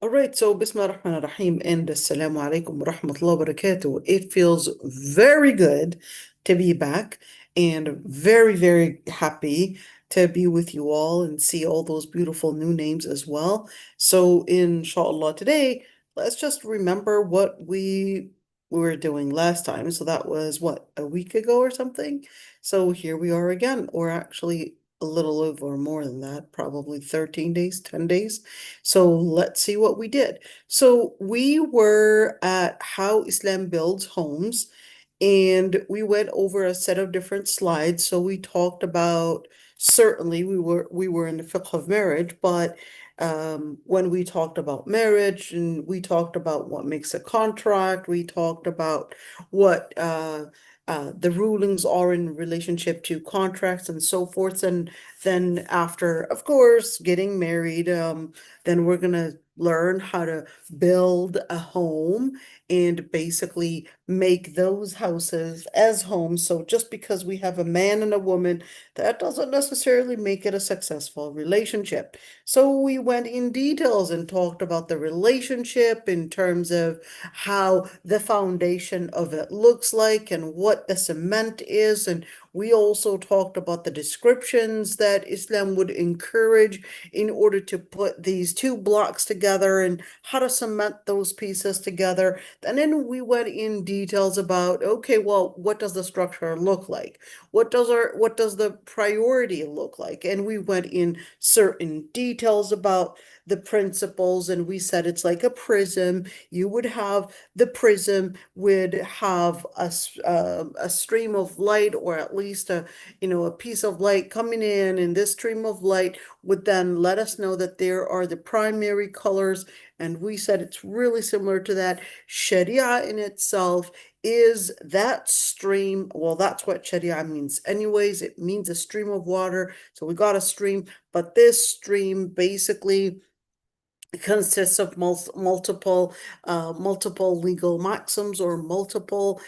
All right, so Bismillah ar-Rahman ar-Rahim and Assalamu alaikum wa rahmatullahi wa barakatuh. It feels very good to be back and very, very happy to be with you all and see all those beautiful new names as well. So, inshallah, today, let's just remember what we were doing last time. So, that was what, a week ago or something? So, here we are again, or actually a little over more than that, probably 13 days, 10 days. So let's see what we did. So we were at How Islam Builds Homes, and we went over a set of different slides. So we talked about certainly we were in the Fiqh of Marriage, but when we talked about marriage and we talked about what makes a contract, we talked about what the rulings are in relationship to contracts and so forth. And then after, of course, getting married, then we're gonna learn how to build a home and basically make those houses as homes. So just because we have a man and a woman, that doesn't necessarily make it a successful relationship. So we went in details and talked about the relationship in terms of how the foundation of it looks like and what the cement is. And we also talked about the descriptions that Islam would encourage in order to put these two blocks together and how to cement those pieces together. And then we went in details about, okay, well, what does the structure look like? What does the priority look like? And we went in certain details about the principles, and we said it's like a prism. You would have the prism would have a stream of light, or at least a piece of light coming in, and this stream of light would then let us know that there are the primary colors. And we said it's really similar to that. Sharia in itself is that stream. Well, that's what Sharia means. Anyways, it means a stream of water. So we got a stream, but this stream basically consists of multiple legal maxims or multiple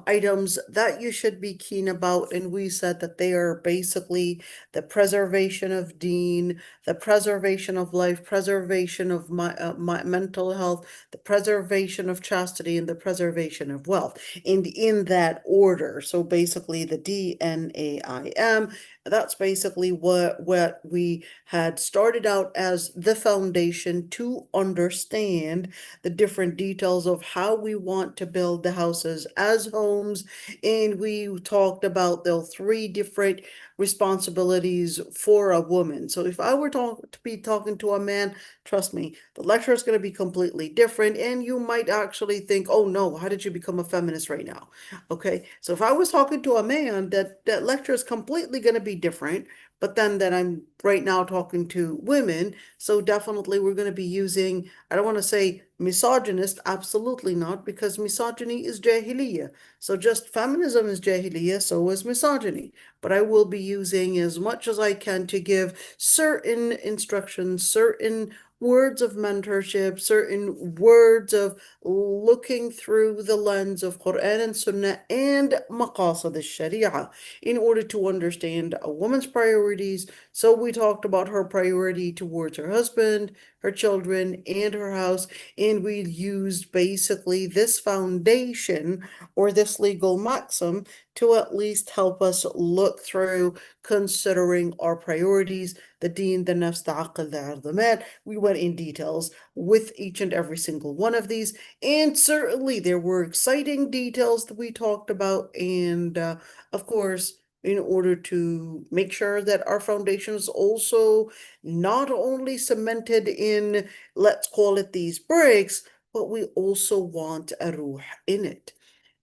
items that you should be keen about. And we said that they are basically the preservation of deen, the preservation of life, preservation of my mental health, the preservation of chastity, and the preservation of wealth. And in that order. So basically the DNAIM, that's basically what we had started out as the foundation to understand the different details of how we want to build the houses as homes. And we talked about the three different responsibilities for a woman. So if I were to be talking to a man, trust me, the lecture is going to be completely different. And you might actually think, oh no, how did you become a feminist right now? Okay, so if I was talking to a man, that lecture is completely going to be different. But then that I'm right now talking to women, so definitely we're going to be using, I don't want to say misogynist, absolutely not, because misogyny is jahiliyyah. So just feminism is jahiliyyah, so is misogyny. But I will be using as much as I can to give certain instructions, certain words of mentorship, certain words of looking through the lens of Quran and Sunnah and maqasid al-Sharia in order to understand a woman's priorities. So we talked about her priority towards her husband, her children, and her house, and we used basically this foundation or this legal maxim to at least help us look through considering our priorities, the deen, the nafs, the aql, the ard, the mal. We went in details with each and every single one of these, and certainly there were exciting details that we talked about. And of course, in order to make sure that our foundation is also not only cemented in, let's call it these bricks, but we also want a ruh in it.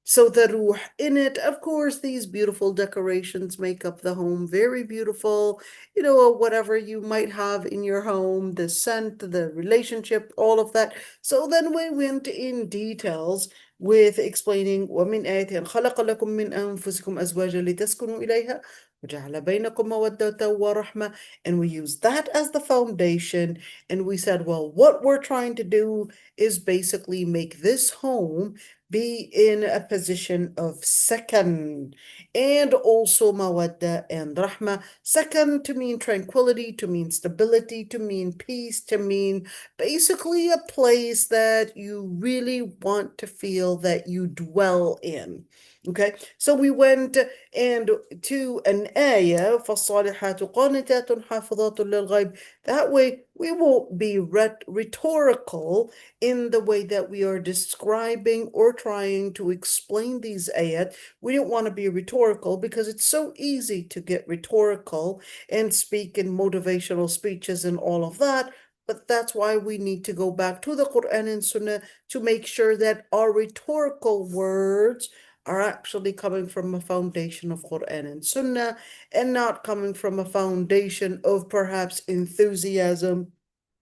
So the ruh in it, of course, these beautiful decorations make up the home very beautiful. Whatever you might have in your home, the scent, the relationship, all of that. So then we went in details with explaining وَمِنْ آيَاتِهِ خَلَقَ لَكُم مِّنْ أَنفُسِكُمْ أَزْوَاجًا لِتَسْكُنُوا إِلَيْهَا وَجَعَلَ بَيْنَكُم مَّوَدَّةً وَرَحْمَةً. And we used that as the foundation. And we said, well, what we're trying to do is basically make this home be in a position of sakan, and also mawadda and rahma. Sakan to mean tranquility, to mean stability, to mean peace, to mean basically a place that you really want to feel that you dwell in. Okay, so we went and to an ayah, فَالصَّالِحَاتُ قَانِتَاتٌ حَافِظَاتٌ لِلْغَيْبِ. That way, we won't be rhetorical in the way that we are describing or trying to explain these ayat. We don't want to be rhetorical because it's so easy to get rhetorical and speak in motivational speeches and all of that. But that's why we need to go back to the Quran and Sunnah to make sure that our rhetorical words are actually coming from a foundation of Quran and Sunnah and not coming from a foundation of perhaps enthusiasm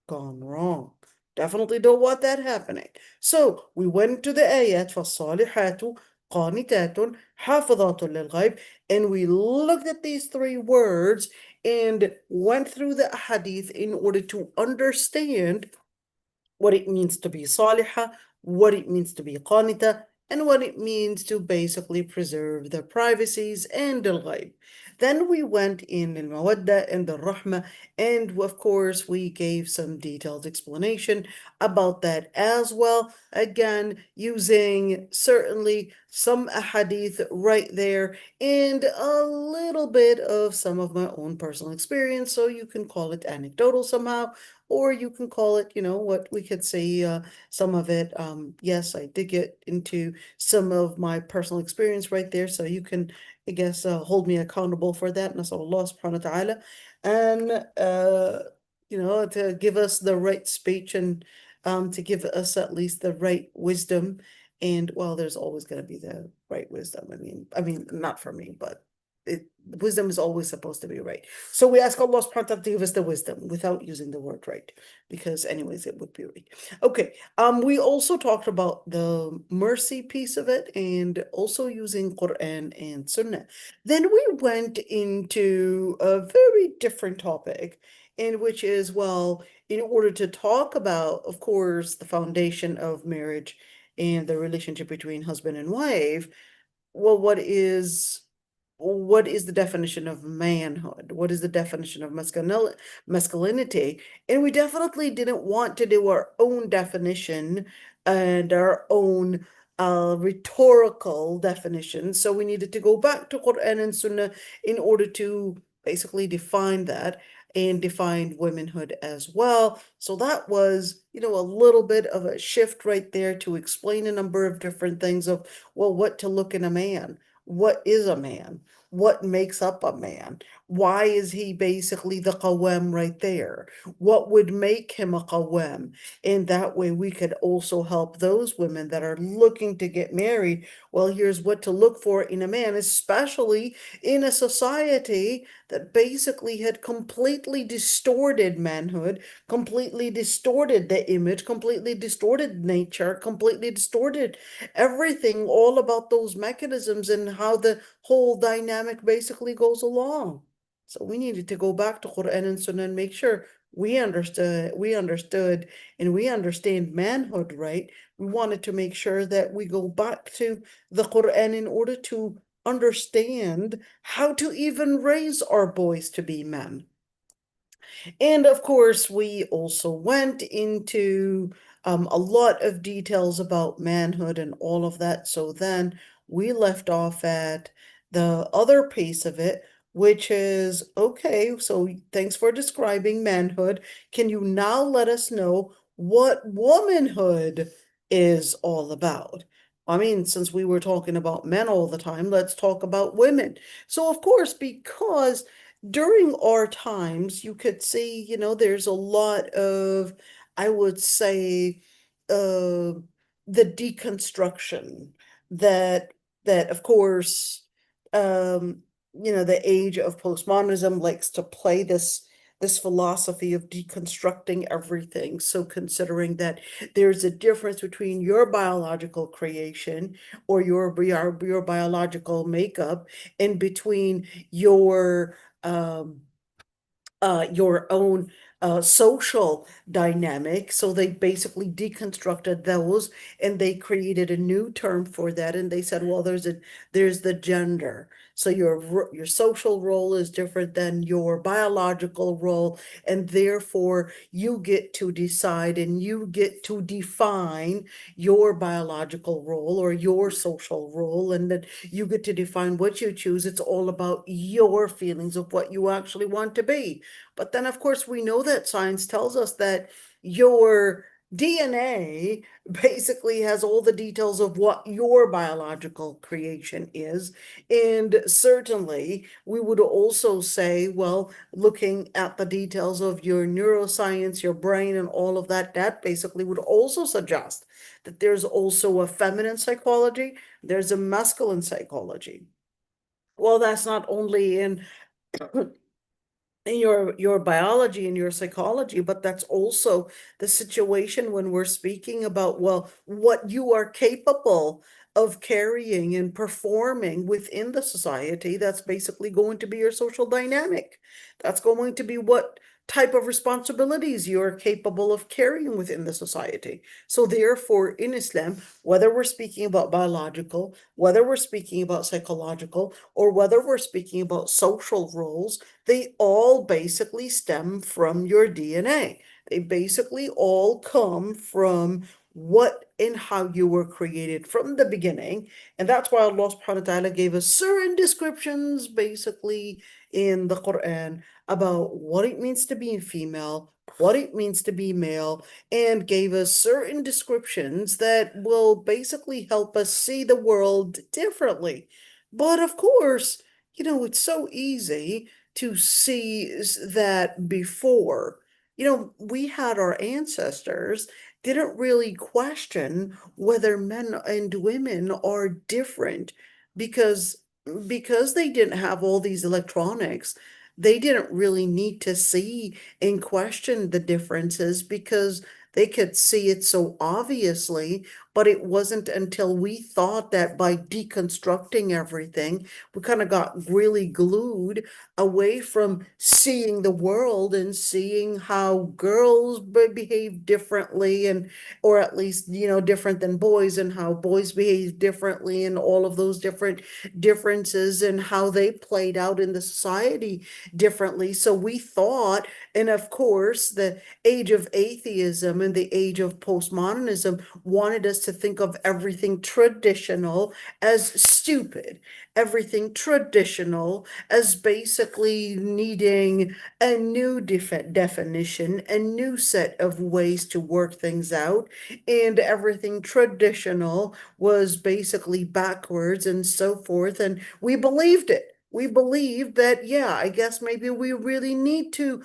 gone wrong. Definitely don't want that happening. So we went to the ayat فَالصَّالِحَاتُ قَانِتَاتٌ حَافِظَاتٌ لِلْغَيْبِ, and we looked at these three words and went through the hadith in order to understand what it means to be salihah, what it means to be qanita, and what it means to basically preserve the privacies and al-ghaib. Then we went in al-mawadda and the rahma, and of course we gave some detailed explanation about that as well. Again, using certainly some ahadith right there and a little bit of some of my own personal experience, so you can call it anecdotal somehow, or you can call it, what we could say, some of it. Yes, I did get into some of my personal experience right there, so you can, I guess, hold me accountable for that. Nas'al Allah subhanahu wa ta'ala. And, to give us the right speech and to give us at least the right wisdom. And well, there's always going to be the right wisdom. I mean, not for me, but wisdom is always supposed to be right. So we ask Allah subhanahu wa ta'ala to give us the wisdom without using the word right, because anyways, it would be right. Okay, we also talked about the mercy piece of it and also using Quran and Sunnah. Then we went into a very different topic, in which is, well, in order to talk about, of course, the foundation of marriage and the relationship between husband and wife, well, what is the definition of manhood? What is the definition of masculinity? And we definitely didn't want to do our own definition and our own rhetorical definition. So we needed to go back to Quran and Sunnah in order to basically define that and define womanhood as well. So that was, a little bit of a shift right there to explain a number of different things of, well, what to look in a man. What is a man? What makes up a man? Why is he basically the qawwam right there? What would make him a qawwam? And that way we could also help those women that are looking to get married. Well, here's what to look for in a man, especially in a society that basically had completely distorted manhood, completely distorted the image, completely distorted nature, completely distorted everything, all about those mechanisms and how the whole dynamic basically goes along. So we needed to go back to Quran and Sunnah and make sure we understood, and we understand manhood, right? We wanted to make sure that we go back to the Quran in order to understand how to even raise our boys to be men. And of course, we also went into a lot of details about manhood and all of that. So then we left off at the other piece of it, which is, okay, so thanks for describing manhood. Can you now let us know what womanhood is all about? I mean, since we were talking about men all the time, let's talk about women. So, of course, because during our times, you could see, there's a lot of, I would say, uh, the deconstruction that of course, um, the age of postmodernism likes to play this philosophy of deconstructing everything. So considering that there's a difference between your biological creation or your biological makeup and between your own social dynamic. So they basically deconstructed those and they created a new term for that. And they said, well, there's the gender. So your social role is different than your biological role, and therefore you get to decide and you get to define your biological role or your social role, and then you get to define what you choose. It's all about your feelings of what you actually want to be. But then, of course, we know that science tells us that your DNA basically has all the details of what your biological creation is. And certainly, we would also say, well, looking at the details of your neuroscience, your brain, and all of that, that basically would also suggest that there's also a feminine psychology, there's a masculine psychology. Well, that's not only in your biology and your psychology, but that's also the situation when we're speaking about, well, what you are capable of carrying and performing within the society. That's basically going to be your social dynamic. That's going to be what type of responsibilities you're capable of carrying within the society. So therefore, in Islam, whether we're speaking about biological, whether we're speaking about psychological, or whether we're speaking about social roles, they all basically stem from your DNA. They basically all come from what and how you were created from the beginning. And that's why Allah subhanahu wa ta'ala gave us certain descriptions basically in the Quran about what it means to be female, what it means to be male, and gave us certain descriptions that will basically help us see the world differently. But of course, it's so easy to see that before. We had our ancestors didn't really question whether men and women are different because they didn't have all these electronics. They didn't really need to see and question the differences because they could see it so obviously. But it wasn't until we thought that by deconstructing everything, we kind of got really glued away from seeing the world and seeing how girls behave differently, and or at least different than boys, and how boys behave differently, and all of those different differences and how they played out in the society differently. So we thought, and of course the age of atheism and the age of postmodernism wanted us to think of everything traditional as stupid, everything traditional as basically needing a new definition, a new set of ways to work things out, and everything traditional was basically backwards and so forth. And we believed it. We believed that, yeah, I guess maybe we really need to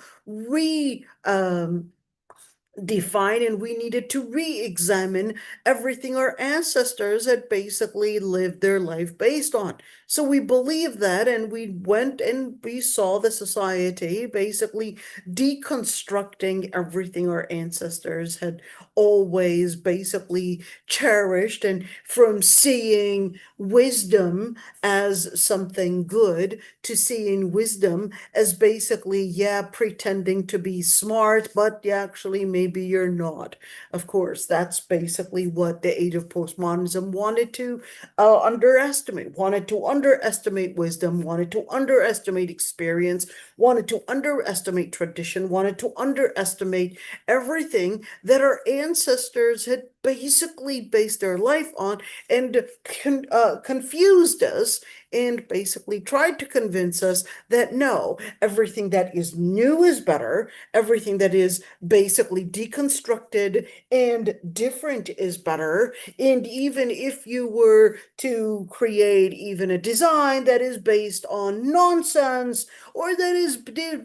define, and we needed to re-examine everything our ancestors had basically lived their life based on. So we believed that, and we went and we saw the society basically deconstructing everything our ancestors had always basically cherished, and from seeing wisdom as something good to seeing wisdom as basically, yeah, pretending to be smart, but actually maybe you're not. Of course, that's basically what the age of postmodernism wanted to wanted to underestimate wisdom, wanted to underestimate experience, wanted to underestimate tradition, wanted to underestimate everything that our ancestors had basically based their life on, and confused us and basically tried to convince us that no, everything that is new is better, everything that is basically deconstructed and different is better. And even if you were to create even a design that is based on nonsense or that is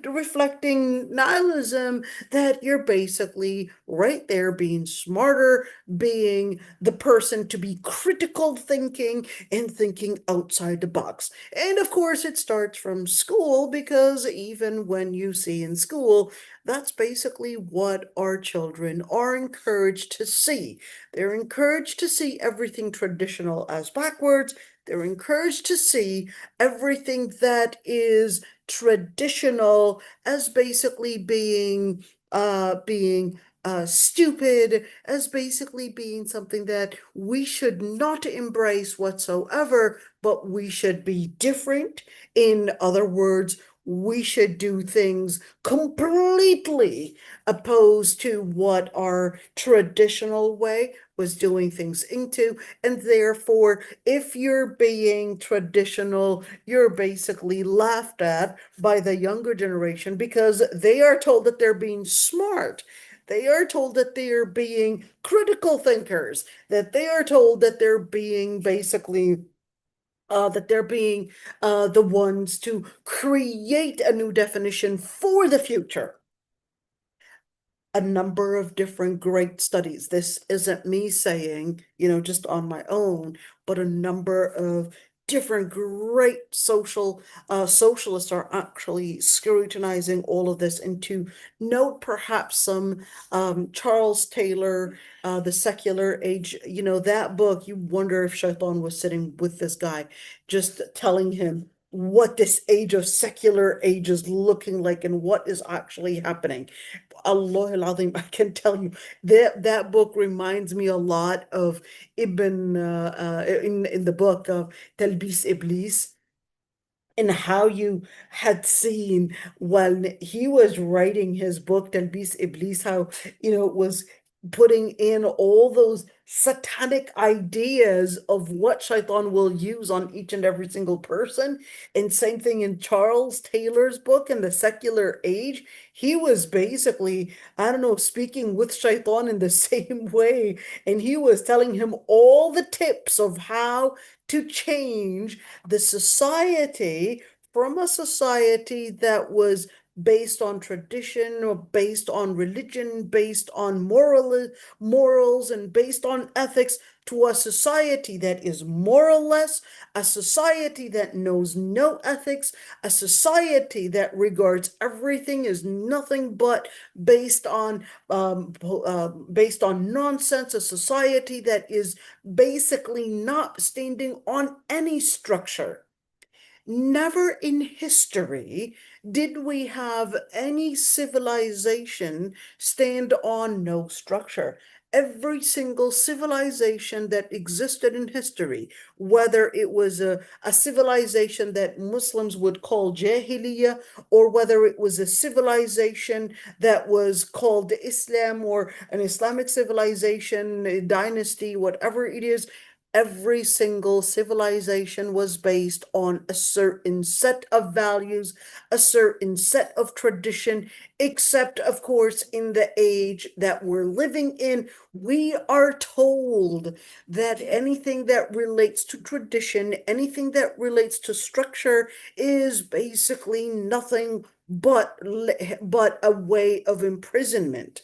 reflecting nihilism, that you're basically right there being smarter, being the person to be critical thinking and thinking outside the box. And of course, it starts from school, because even when you see in school, that's basically what our children are encouraged to see. They're encouraged to see everything traditional as backwards. They're encouraged to see everything that is traditional as basically being being stupid, as basically being something that we should not embrace whatsoever, but we should be different. In other words, we should do things completely opposed to what our traditional way was doing things into. And therefore, if you're being traditional, you're basically laughed at by the younger generation because they are told that they're being smart. They are told that they are being critical thinkers, that they are told that they're being basically the ones to create a new definition for the future. A number of different great studies. This isn't me saying, just on my own, but a number of different great socialists are actually scrutinizing all of this. And to note perhaps some Charles Taylor, The Secular Age, that book, you wonder if Shaitan was sitting with this guy, just telling him what this age of secular age is looking like and what is actually happening. Allah al-Azim, I can tell you that book reminds me a lot of Ibn in the book of Talbis Iblis, and how you had seen when he was writing his book Talbis Iblis, how it was putting in all those satanic ideas of what Shaitan will use on each and every single person. And same thing in Charles Taylor's book in The Secular Age. He was basically, I don't know, speaking with Shaitan in the same way. And he was telling him all the tips of how to change the society from a society that was based on tradition or based on religion, based on morals, and based on ethics, to a society that is moralless, a society that knows no ethics, a society that regards everything as nothing but based on nonsense, a society that is basically not standing on any structure. Never in history did we have any civilization stand on no structure. Every single civilization that existed in history, whether it was a civilization that Muslims would call Jahiliyyah, or whether it was a civilization that was called Islam or an Islamic civilization, a dynasty, whatever it is, every single civilization was based on a certain set of values, a certain set of tradition, except, of course, in the age that we're living in, we are told that anything that relates to tradition, anything that relates to structure, is basically nothing but a way of imprisonment.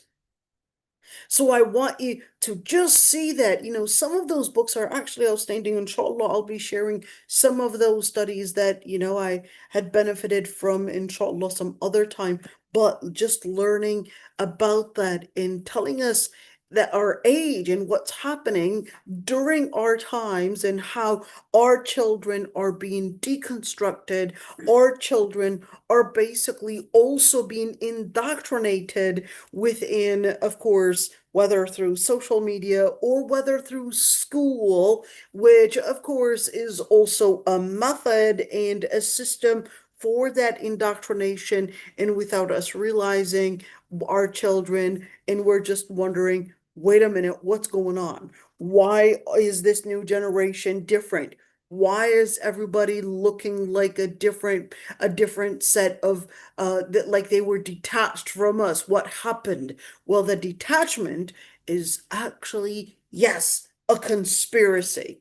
So I want you to just see that, some of those books are actually outstanding. Inshallah, I'll be sharing some of those studies that, I had benefited from, inshallah, some other time. But just learning about that and telling us that our age and what's happening during our times and how our children are being deconstructed, our children are basically also being indoctrinated within, of course, whether through social media or whether through school, which of course is also a method and a system for that indoctrination. And without us realizing, our children, and we're just wondering, wait a minute, what's going on? Why is this new generation different? Why is everybody looking like a different set of that, like they were detached from us? What happened? Well, the detachment is actually, yes, a conspiracy.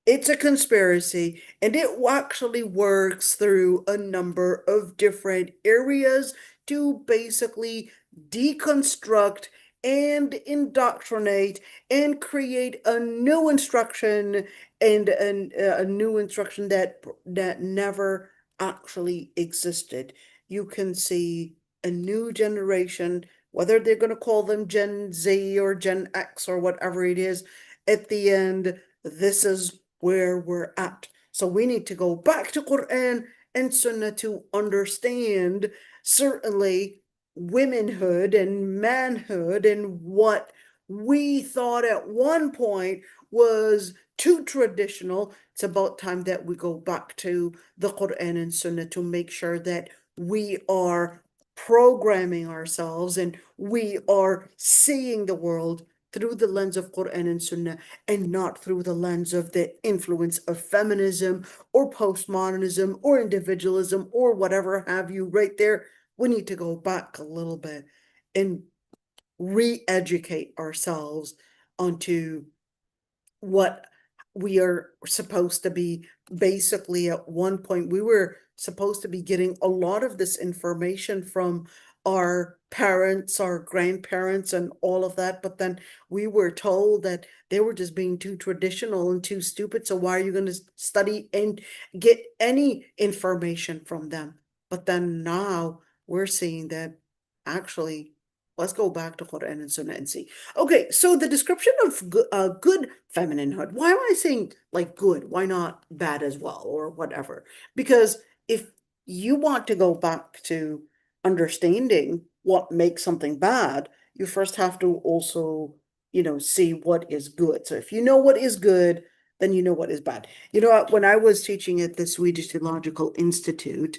It's a conspiracy, and it actually works through a number of different areas to basically deconstruct and indoctrinate and create a new instruction, and a new instruction that never actually existed. You can see a new generation, whether they're going to call them Gen Z or Gen X or whatever it is, at the end, this is where we're at. So we need to go back to Quran and Sunnah to understand, certainly, womanhood and manhood and what we thought at one point was too traditional. It's about time that we go back to the Quran and Sunnah to make sure that we are programming ourselves and we are seeing the world through the lens of Quran and Sunnah and not through the lens of the influence of feminism or postmodernism or individualism or whatever have you. Right there, we need to go back a little bit and re-educate ourselves onto what we are supposed to be. Basically, at one point, we were supposed to be getting a lot of this information from our parents, our grandparents, and all of that. But then we were told that they were just being too traditional and too stupid. So why are you going to study and get any information from them? But then now we're seeing that actually, let's go back to Quran and Sunnah and see. Okay, so the description of good femininehood. Why am I saying like good? Why not bad as well or whatever? Because if you want to go back to understanding what makes something bad, you first have to also, see what is good. So if you know what is good, then you know what is bad. When I was teaching at the Swedish Theological Institute,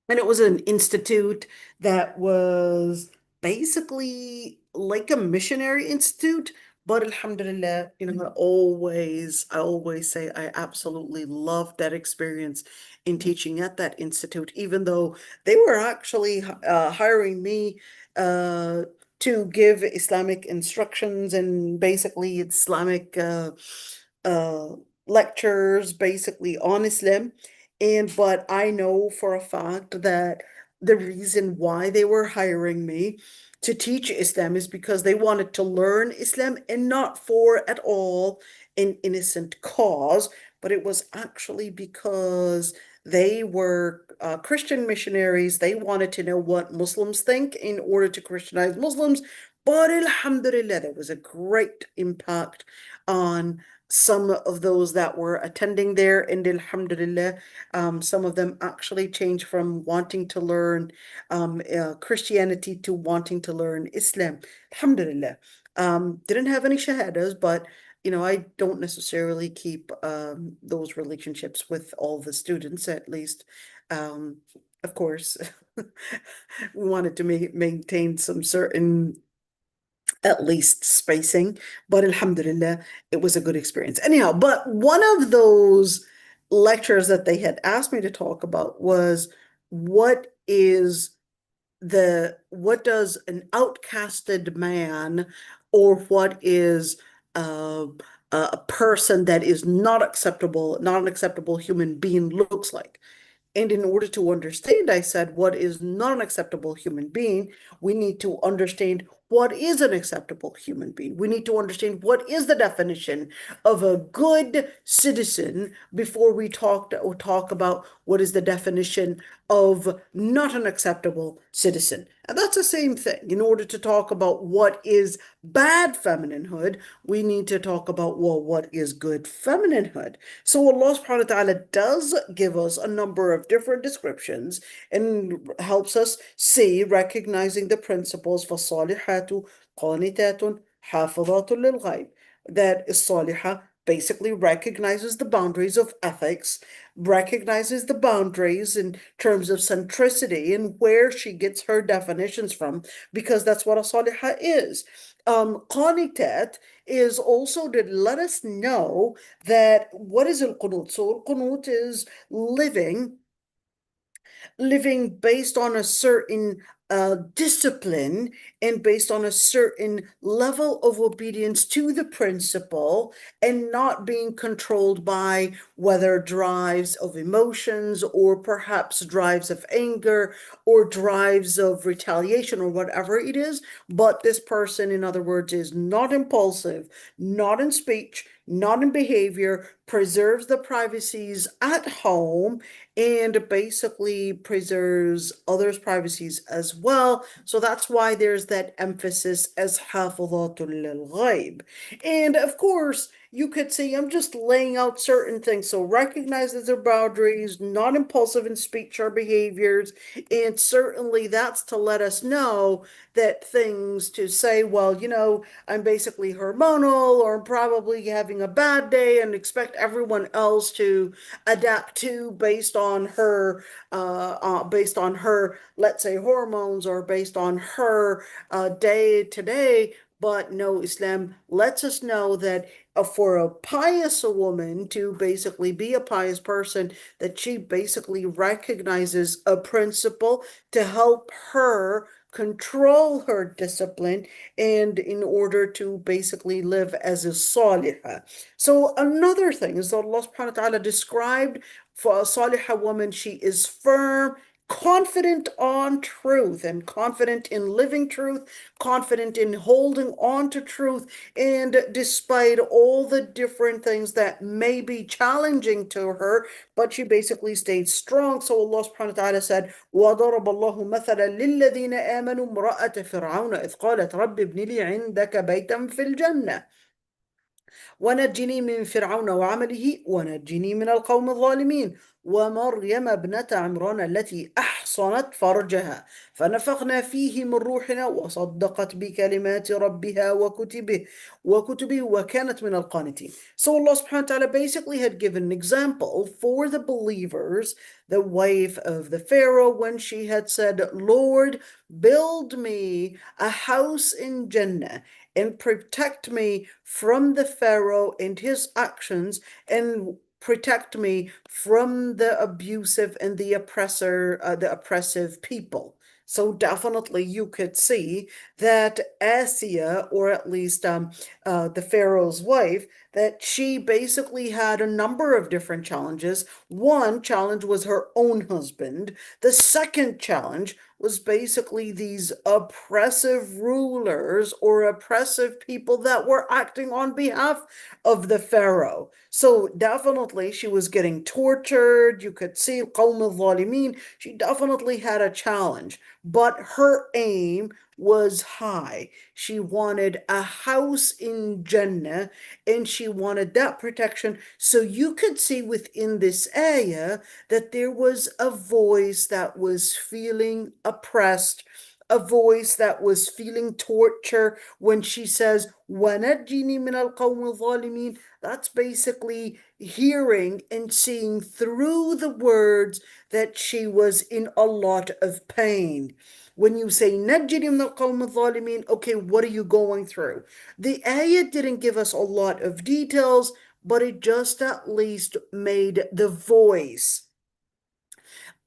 and it was an institute that was basically like a missionary institute. But alhamdulillah, I always say I absolutely loved that experience in teaching at that institute, even though they were actually hiring me to give Islamic instructions and basically Islamic uh, lectures, basically on Islam. But I know for a fact that the reason why they were hiring me to teach Islam is because they wanted to learn Islam and not for at all an innocent cause, but it was actually because they were Christian missionaries. They wanted to know what Muslims think in order to Christianize Muslims. But alhamdulillah, there was a great impact on some of those that were attending there, and alhamdulillah, some of them actually changed from wanting to learn Christianity to wanting to learn Islam. Alhamdulillah. Didn't have any shahadas, but I don't necessarily keep those relationships with all the students, at least. Um, of course, we wanted to maintain some certain at least spacing, but alhamdulillah, it was a good experience. Anyhow, but one of those lectures that they had asked me to talk about was what does an outcasted man, or what is uh, a person that is not an acceptable human being looks like. And in order to understand, I said, what is not an acceptable human being, we need to understand what is an acceptable human being. We need to understand what is the definition of a good citizen before we talk about what is the definition of not an acceptable citizen. And that's the same thing. In order to talk about what is bad femininehood, we need to talk about, well, what is good femininehood? So Allah subhanahu wa ta'ala does give us a number of different descriptions and helps us see, recognizing the principles, فَالصَّالِحَاتُ قَانِتَاتٌ حَافِظَاتٌ لِلْغَيْبِ, that is basically recognizes the boundaries of ethics, recognizes the boundaries in terms of centricity and where she gets her definitions from, because that's what a salihah is. Qanitat is also to let us know that what is al-qunut. So al-qunut is living based on a certain discipline and based on a certain level of obedience to the principle, and not being controlled by whether drives of emotions or perhaps drives of anger or drives of retaliation or whatever it is. But this person, in other words, is not impulsive, not in speech, not in behavior, preserves the privacies at home, and basically preserves others' privacies as well. So that's why there's that emphasis as حافظات للغيب. And of course, you could say, I'm just laying out certain things. So recognize that their boundaries, not impulsive in speech or behaviors. And certainly that's to let us know that things to say, well, I'm basically hormonal or I'm probably having a bad day and expect everyone else to adapt to based on her, let's say, hormones or based on her day to day. But no, Islam lets us know that for a pious woman to basically be a pious person, that she basically recognizes a principle to help her control her discipline and in order to basically live as a salihah. So another thing is that Allah subhanahu wa ta'ala described for a salihah woman, she is firm, confident on truth and confident in living truth, confident in holding on to truth, and despite all the different things that may be challenging to her, but she basically stayed strong. So Allah subhanahu wa ta'ala said, وَضَرَبَ اللَّهُ مَثَلًا لِلَّذِينَ آمَنُوا امْرَأَةَ فِرْعَوْنَ إِذْ قَالَتْ رَبِّ ابْنِ لِي عِندَكَ بَيْتًا فِي الْجَنَّةِ ونجني من فرعون وعمله ونجني من القوم الظالمين ومريم ابنة عمران التي أحصنت فرجها فنفخنا فيه من روحنا وصدقت بكلمات ربها وكتبه وكانت من القانتين. So Allah subhanahu wa ta'ala basically had given an example for the believers, the wife of the Pharaoh, when she had said, Lord, build me a house in Jannah and protect me from the Pharaoh and his actions, and protect me from the abusive and the oppressive people. So definitely you could see that Asiya, or at least the Pharaoh's wife, that she basically had a number of different challenges. One challenge was her own husband. The second challenge was basically these oppressive rulers or oppressive people that were acting on behalf of the Pharaoh. So definitely she was getting tortured. You could see قوم الظالمين. She definitely had a challenge, but her aim was high. She wanted a house in Jannah and she wanted that protection. So you could see within this ayah that there was a voice that was feeling oppressed, a voice that was feeling torture when she says, وَنَجِّنِي مِنَ الْقَوْمِ الظَّالِمِينَ. That's basically hearing and seeing through the words that she was in a lot of pain. When you say نَجِّنِي مِنَ الْقَوْمِ الظَّالِمِينَ, okay, what are you going through? The ayah didn't give us a lot of details, but it just at least made the voice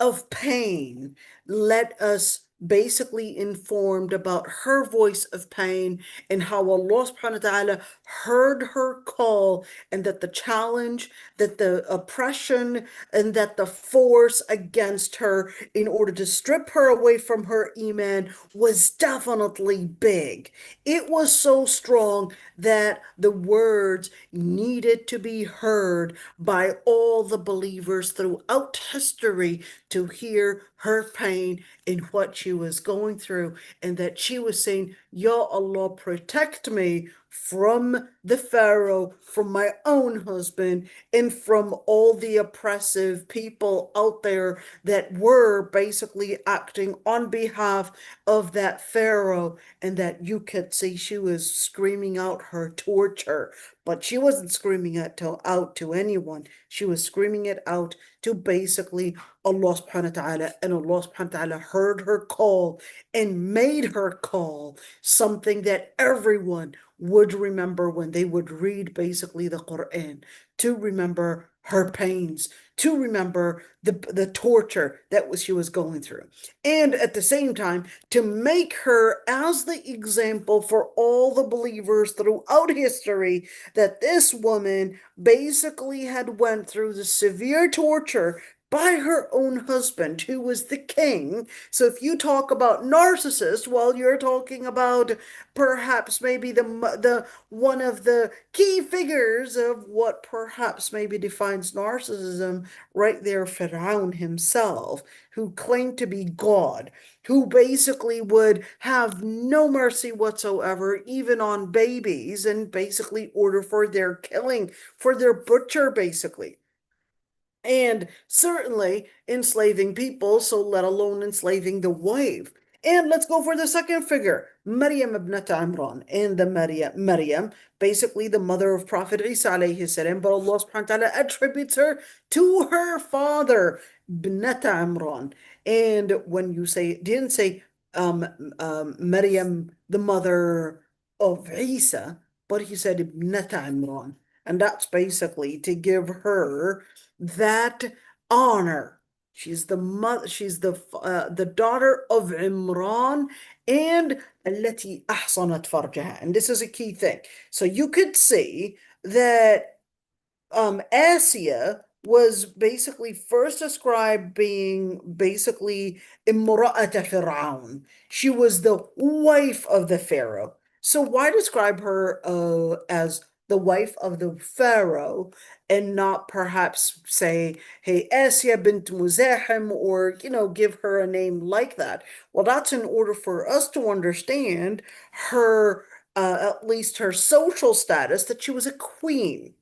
of pain let us basically informed about her voice of pain and how Allah subhanahu wa ta'ala heard her call, and that the challenge, that the oppression, and that the force against her in order to strip her away from her iman was definitely big. It was so strong that the words needed to be heard by all the believers throughout history to hear her pain and what she was going through, and that she was saying, Ya Allah, protect me from the Pharaoh, from my own husband, and from all the oppressive people out there that were basically acting on behalf of that Pharaoh. And that you could see she was screaming out her torture, but she wasn't screaming it out to anyone. She was screaming it out to basically Allah subhanahu wa ta'ala, and Allah subhanahu wa ta'ala heard her call and made her call something that everyone would remember when they would read basically the Quran, to remember her pains, to remember the torture that she was going through, and at the same time to make her as the example for all the believers throughout history, that this woman basically had went through the severe torture by her own husband, who was the king. So if you talk about narcissist, well, you're talking about perhaps maybe the one of the key figures of what perhaps maybe defines narcissism right there, Pharaoh himself, who claimed to be God, who basically would have no mercy whatsoever, even on babies, and basically order for their killing, for their butcher, basically. And certainly enslaving people, so let alone enslaving the wife. And let's go for the second figure, Maryam ibn Imran, and the Maryam, basically the mother of Prophet Isa alayhi salam, but Allah subhanahu wa ta'ala attributes her to her father, ibn Imran. And when you say, didn't say Maryam, the mother of Isa, but he said ibn Imran. And that's basically to give her that honor. She's the mother, she's the daughter of Imran, and التي أحصنت فرجها. And this is a key thing. So you could see that Asiya was basically first described being basically imra'ata Fir'aun. She was the wife of the Pharaoh. So why describe her as the wife of the Pharaoh and not perhaps say, hey, Asiya bint Muzahim, or, give her a name like that? Well, that's in order for us to understand her, at least her social status, that she was a queen.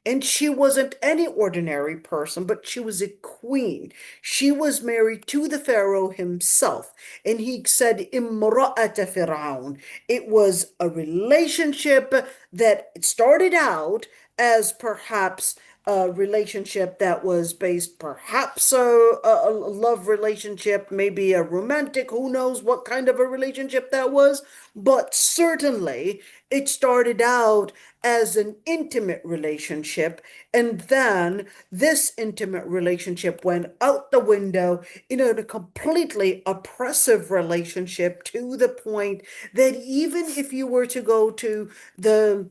And she wasn't any ordinary person, but she was a queen. She was married to the Pharaoh himself. And he said, Imra'ata Fir'aun. It was a relationship that started out as perhaps a relationship that was based perhaps a love relationship, maybe a romantic, who knows what kind of a relationship that was. But certainly it started out as an intimate relationship, and then this intimate relationship went out the window in a completely oppressive relationship, to the point that even if you were to go to the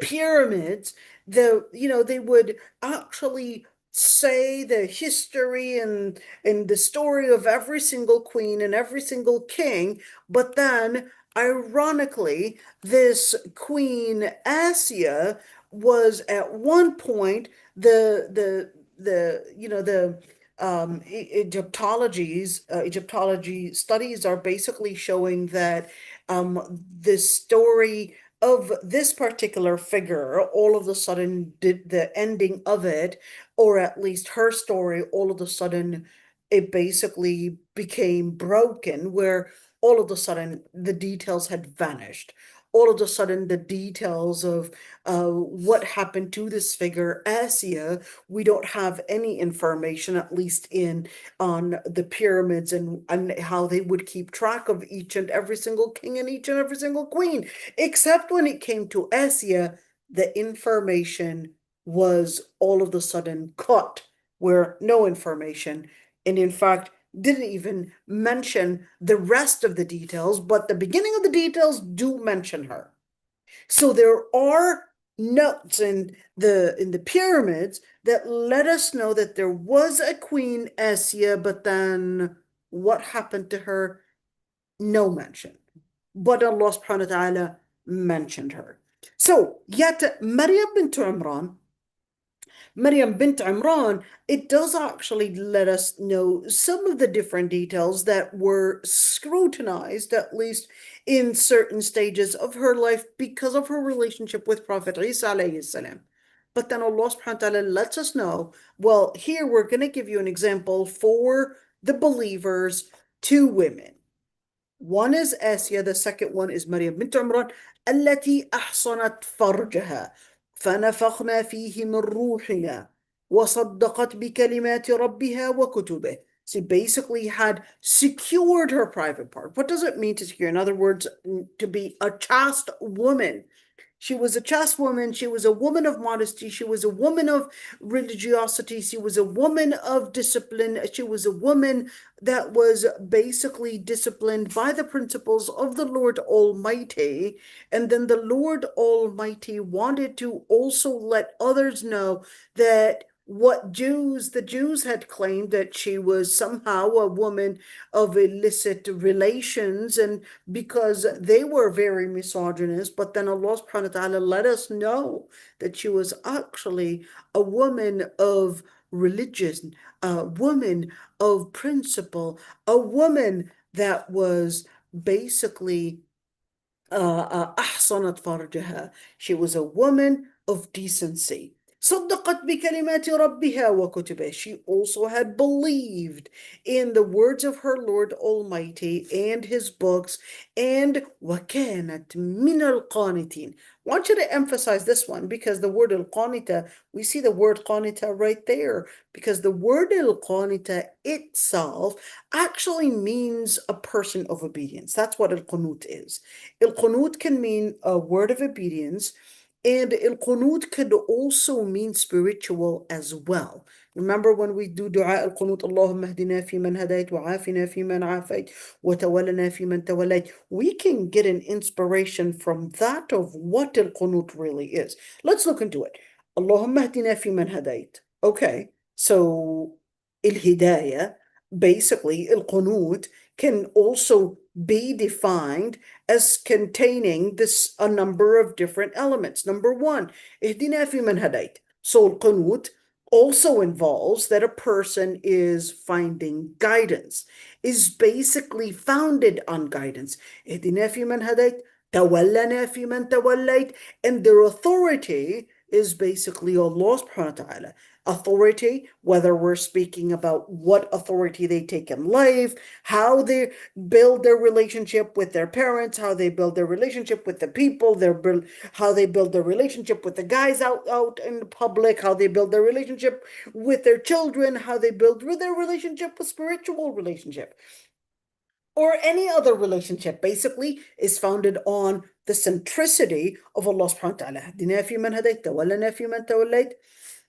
pyramids, they would actually say the history and the story of every single queen and every single king, but then ironically, this Queen Asiya was at one point Egyptology studies are basically showing that the story of this particular figure, all of a sudden, did the ending of it, or at least her story, all of a sudden, it basically became broken, where all of a sudden the details had vanished. All of a sudden, the details of what happened to this figure, Asiya, we don't have any information, at least on the pyramids, and how they would keep track of each and every single king and each and every single queen. Except when it came to Asiya, the information was all of a sudden cut, where no information, and in fact, didn't even mention the rest of the details, but the beginning of the details do mention her. So there are notes in the pyramids that let us know that there was a Queen Asiya, but then what happened to her? No mention. But Allah subhanahu wa ta'ala mentioned her. So yet Maryam bint Imran, it does actually let us know some of the different details that were scrutinized, at least in certain stages of her life, because of her relationship with Prophet Isa alayhi salam. But then Allah subhanahu wa ta'ala lets us know, well, here we're going to give you an example for the believers, two women. One is Asiya, the second one is Maryam bint Imran, التي أحصنت فرجها فنفخنا فيه من روحنا وصدقت بكلمات ربها وكتبه. She basically had secured her private part. What does it mean to secure? In other words, to be a chaste woman. She was a chaste woman. She was a woman of modesty. She was a woman of religiosity. She was a woman of discipline. She was a woman that was basically disciplined by the principles of the Lord Almighty. And then the Lord Almighty wanted to also let others know that the Jews had claimed that she was somehow a woman of illicit relations, and because they were very misogynist, but then Allah subhanahu wa ta'ala let us know that she was actually a woman of religion, a woman of principle, a woman that was basically أحصنت فرجها. She was a woman of decency. صدقت بكلمات ربها وكتبه. She also had believed in the words of her Lord Almighty and his books, and وكانت من القانتين. I want you to emphasize this one, because the word al-qanita, we see the word qanita right there, because the word al-qanita itself actually means a person of obedience. That's what al-qunut is. Al-qunut can mean a word of obedience, and al-qunut could also mean spiritual as well. Remember when we do dua al-qunut, Allahumma hdina fi man hadayt wa afina fi man afayt wa tawallana fi man tawallayt, we can get an inspiration from that of what al-qunut really is. Let's look into it. Allahumma hdina fi man hadayt. Okay, so al-hidayah, basically al-qunut, can also be defined as containing a number of different elements. Number one, اهدنا في من هديت. So al-qunut also involves that a person is finding guidance, is basically founded on guidance. اهدنا في من هديت, تولنا في من توليت, and their authority is basically Allah subhanahu wa ta'ala. Authority, whether we're speaking about what authority they take in life, how they build their relationship with their parents, how they build their relationship with the people, how they build their relationship with the guys out in the public, how they build their relationship with their children, how they build their relationship with spiritual relationship, or any other relationship, basically is founded on the centricity of Allah subhanahu wa ta'ala. اهدنا فيمن هديت تولنا فيمن توليت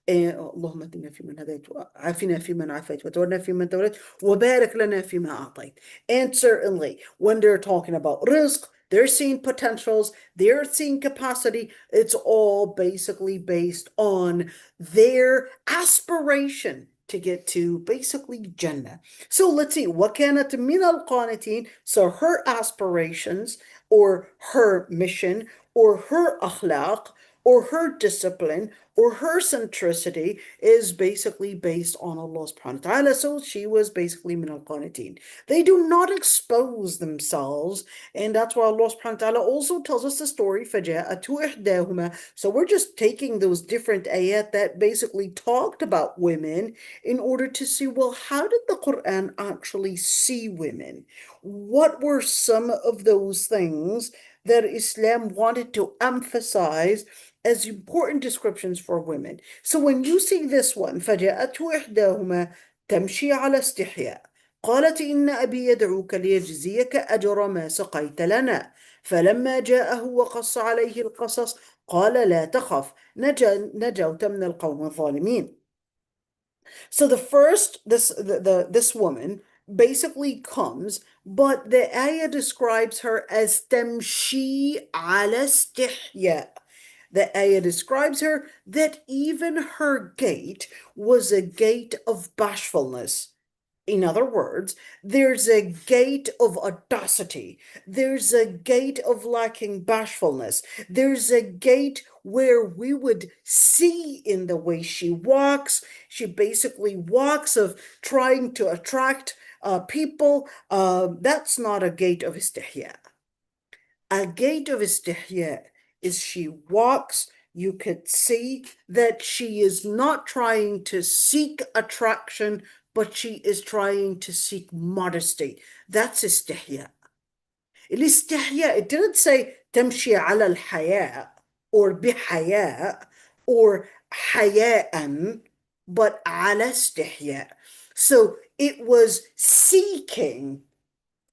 اللهم اهدنا فيمن هديت وعافنا فيمن عافيت وتولنا فيمن توليت وبارك لنا فيما أعطيت. And certainly when they're talking about rizq, they're seeing potentials, they're seeing capacity. It's all basically based on their aspiration to get to basically Jannah. So let's see, وَكَانَتْ مِنَ الْقَانِتِينَ. So her aspirations, or her mission, or her akhlaq, or her discipline, or her centricity is basically based on Allah subhanahu wa ta'ala. So she was basically min al-qanitin. They do not expose themselves, and that's why Allah subhanahu wa ta'ala also tells us the story, فَجَاءَتْ إِحْدَاهُمَا. So we're just taking those different ayat that basically talked about women in order to see, well, how did the Quran actually see women? What were some of those things that Islam wanted to emphasize as important descriptions for women? So when you see this one, فَجَاءَتْ إِحْدَاهُمَا تَمْشِي عَلَى اسْتِحْيَاءٍ قالت إن أبي يدعوك ليجزيك أجر ما سقيت لنا فلما جاءه وقص عليه القصص قال لا تخف نجوت من القوم الظالمين. So this woman basically comes, but the ayah describes her as تمشي على استحياء. The ayah describes her that even her gait was a gait of bashfulness. In other words, there's a gait of audacity. There's a gait of lacking bashfulness. There's a gait where we would see in the way she walks. She basically walks of trying to attract people. That's not a gait of istihya. A gait of istihya is she walks, you could see that she is not trying to seek attraction, but she is trying to seek modesty. That's istihya. الاستحياء, it didn't say تمشي على الحياء or بحياء or حياء, but على استحياء. So it was seeking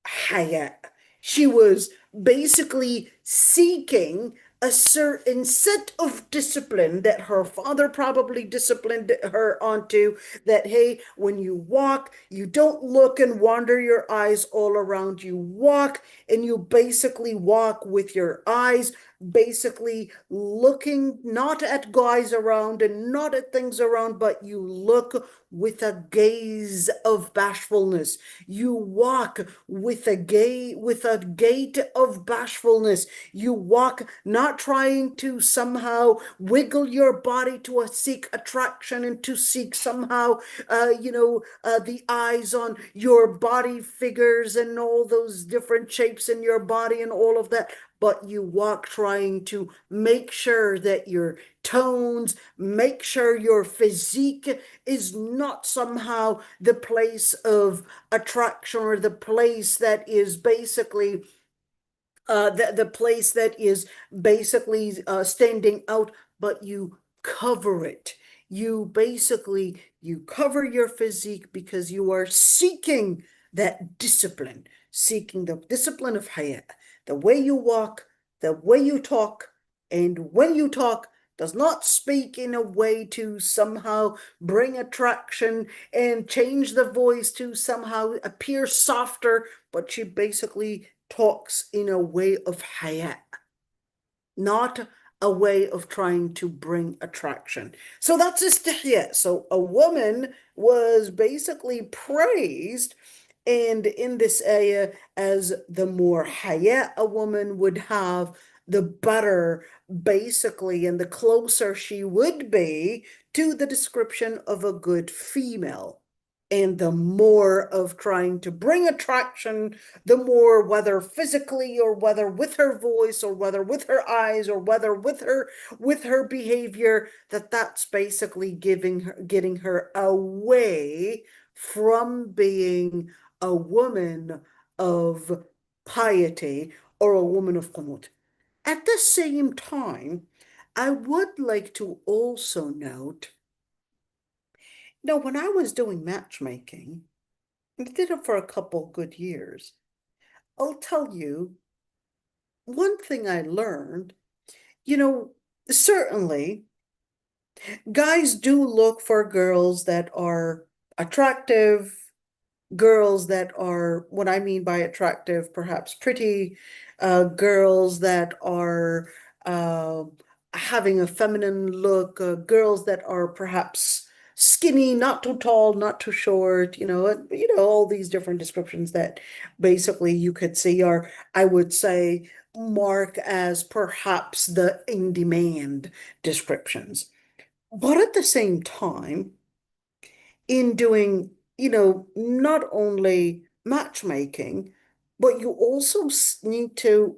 حياء. She was basically seeking a certain set of discipline that her father probably disciplined her onto, that, hey, when you walk, you don't look and wander your eyes all around. You walk, and you basically walk with your eyes basically looking not at guys around and not at things around, but you look with a gaze of bashfulness. You walk with a gait of bashfulness. You walk not trying to somehow wiggle your body to seek attraction and to seek somehow, the eyes on your body figures and all those different shapes in your body and all of that. But you walk trying to make sure that your tones, make sure your physique is not somehow the place of attraction or the place that is basically the place that is basically standing out, but you cover it. You cover your physique because you are seeking that discipline, seeking the discipline of haya, the way you walk, the way you talk, and when you talk does not speak in a way to somehow bring attraction and change the voice to somehow appear softer, but she basically talks in a way of haya, not a way of trying to bring attraction. So that's istihya. So a woman was basically praised, and in this ayah, as the more haya a woman would have, the better, basically, and the closer she would be to the description of a good female. And the more of trying to bring attraction, the more, whether physically or whether with her voice or whether with her eyes or whether with her behavior, that's basically getting her away from being a woman of piety or a woman of qunut. At the same time, I would like to also note, when I was doing matchmaking, I did it for a couple good years. I'll tell you, one thing I learned, certainly guys do look for girls that are attractive, girls that are, what I mean by attractive, perhaps pretty, girls that are uh, having a feminine look, girls that are perhaps skinny, not too tall, not too short, all these different descriptions that basically you could see, or I would say mark as perhaps the in-demand descriptions. But at the same time, in doing, not only matchmaking, but you also need to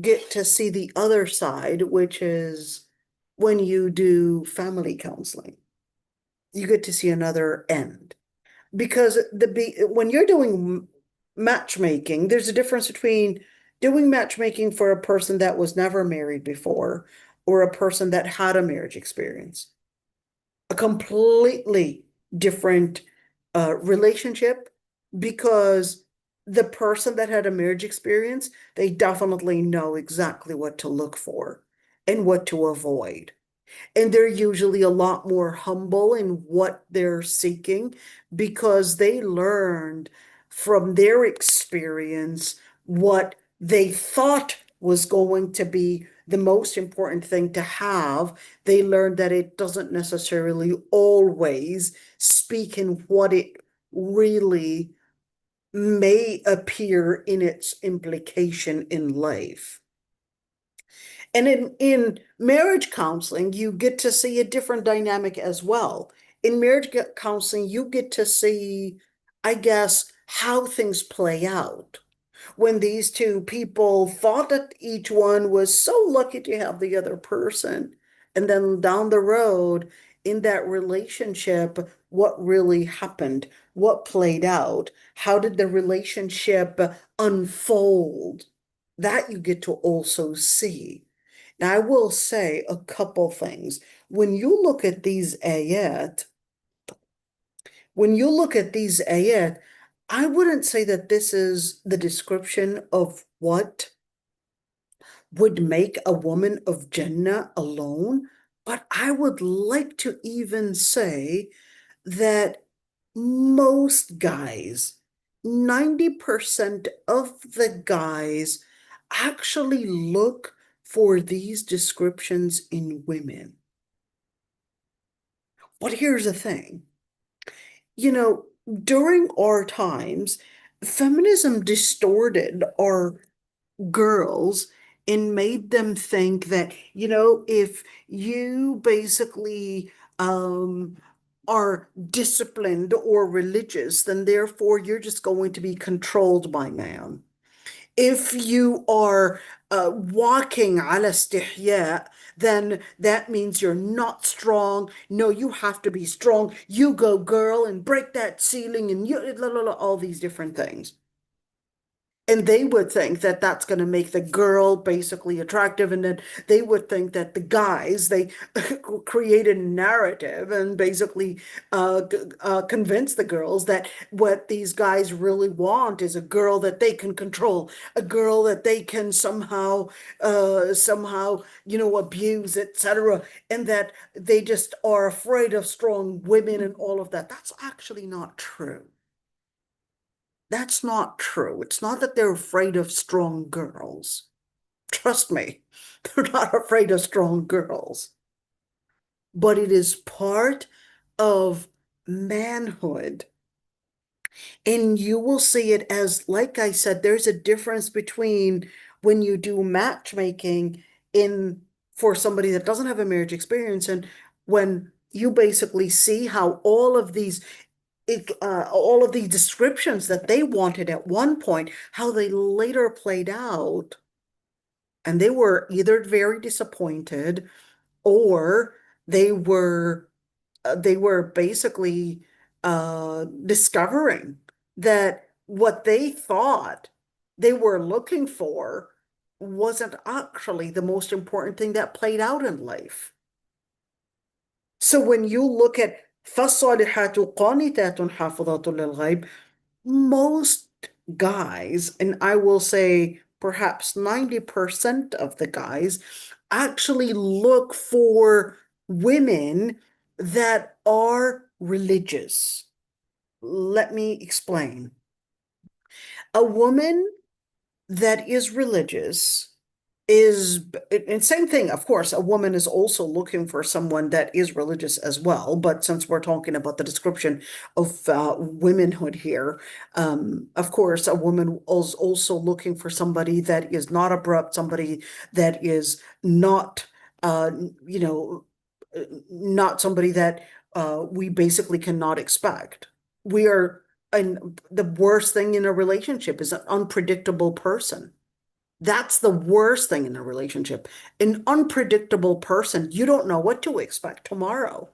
get to see the other side, which is when you do family counseling. You get to see another end. Because when you're doing matchmaking, there's a difference between doing matchmaking for a person that was never married before or a person that had a marriage experience. A completely different relationship, because the person that had a marriage experience, they definitely know exactly what to look for and what to avoid. And they're usually a lot more humble in what they're seeking because they learned from their experience what they thought was going to be the most important thing to have. They learned that it doesn't necessarily always speak in what it really may appear in its implication in life. And in marriage counseling, you get to see a different dynamic as well. In marriage counseling, you get to see, I guess, how things play out. When these two people thought that each one was so lucky to have the other person, and then down the road in that relationship, what really happened, what played out, how did the relationship unfold? That you get to also see. Now, I will say a couple things. When you look at these ayat, I wouldn't say that this is the description of what would make a woman of Jannah alone, but I would like to even say that most guys, 90% of the guys actually look for these descriptions in women. But here's the thing, during our times, feminism distorted our girls and made them think that, if you basically are disciplined or religious, then therefore you're just going to be controlled by man. If you are walking ala istihya, then that means you're not strong. No, you have to be strong. You go, girl, and break that ceiling and all these different things. And they would think that that's going to make the girl basically attractive. And then they would think that the guys, they created a narrative and basically convince the girls that what these guys really want is a girl that they can control, a girl that they can somehow, abuse, etc. And that they just are afraid of strong women and all of that. That's actually not true. That's not true. It's not that they're afraid of strong girls. Trust me, they're not afraid of strong girls. But it is part of manhood. And you will see it as, like I said, there's a difference between when you do matchmaking for somebody that doesn't have a marriage experience and when you basically see how all of the descriptions that they wanted at one point, how they later played out. And they were either very disappointed or they were basically discovering that what they thought they were looking for wasn't actually the most important thing that played out in life. So when you look at فَالصَّالِحَاتُ قَانِتَاتٌ حَافِظَاتٌ لِلْغَيْبِ, most guys, and I will say perhaps 90% of the guys, actually look for women that are religious. Let me explain. A woman that is religious and same thing, of course, a woman is also looking for someone that is religious as well. But since we're talking about the description of womanhood here, of course, a woman is also looking for somebody that is not abrupt, somebody that is not, not somebody that we basically cannot expect. And the worst thing in a relationship is an unpredictable person. That's the worst thing in a relationship. An unpredictable person, you don't know what to expect tomorrow.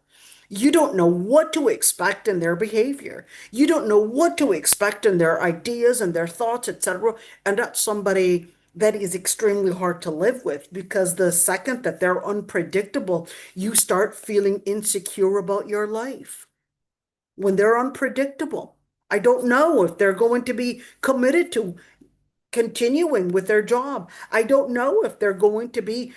You don't know what to expect in their behavior. You don't know what to expect in their ideas and their thoughts, etc. And that's somebody that is extremely hard to live with because the second that they're unpredictable, you start feeling insecure about your life. When they're unpredictable, I don't know if they're going to be committed to continuing with their job. I don't know if they're going to be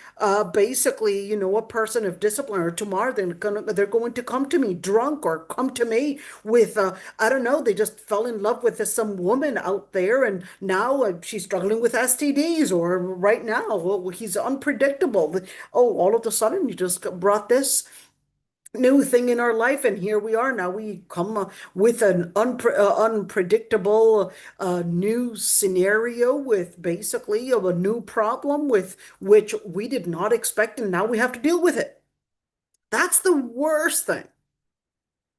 basically, a person of discipline, or tomorrow they're going to come to me drunk or come to me with, I don't know, they just fell in love with some woman out there and now she's struggling with STDs, or right now, well, he's unpredictable. Oh, all of a sudden you just brought this new thing in our life, and here we are now. We come with an unpredictable new scenario with basically a new problem with which we did not expect, and now we have to deal with it. That's the worst thing.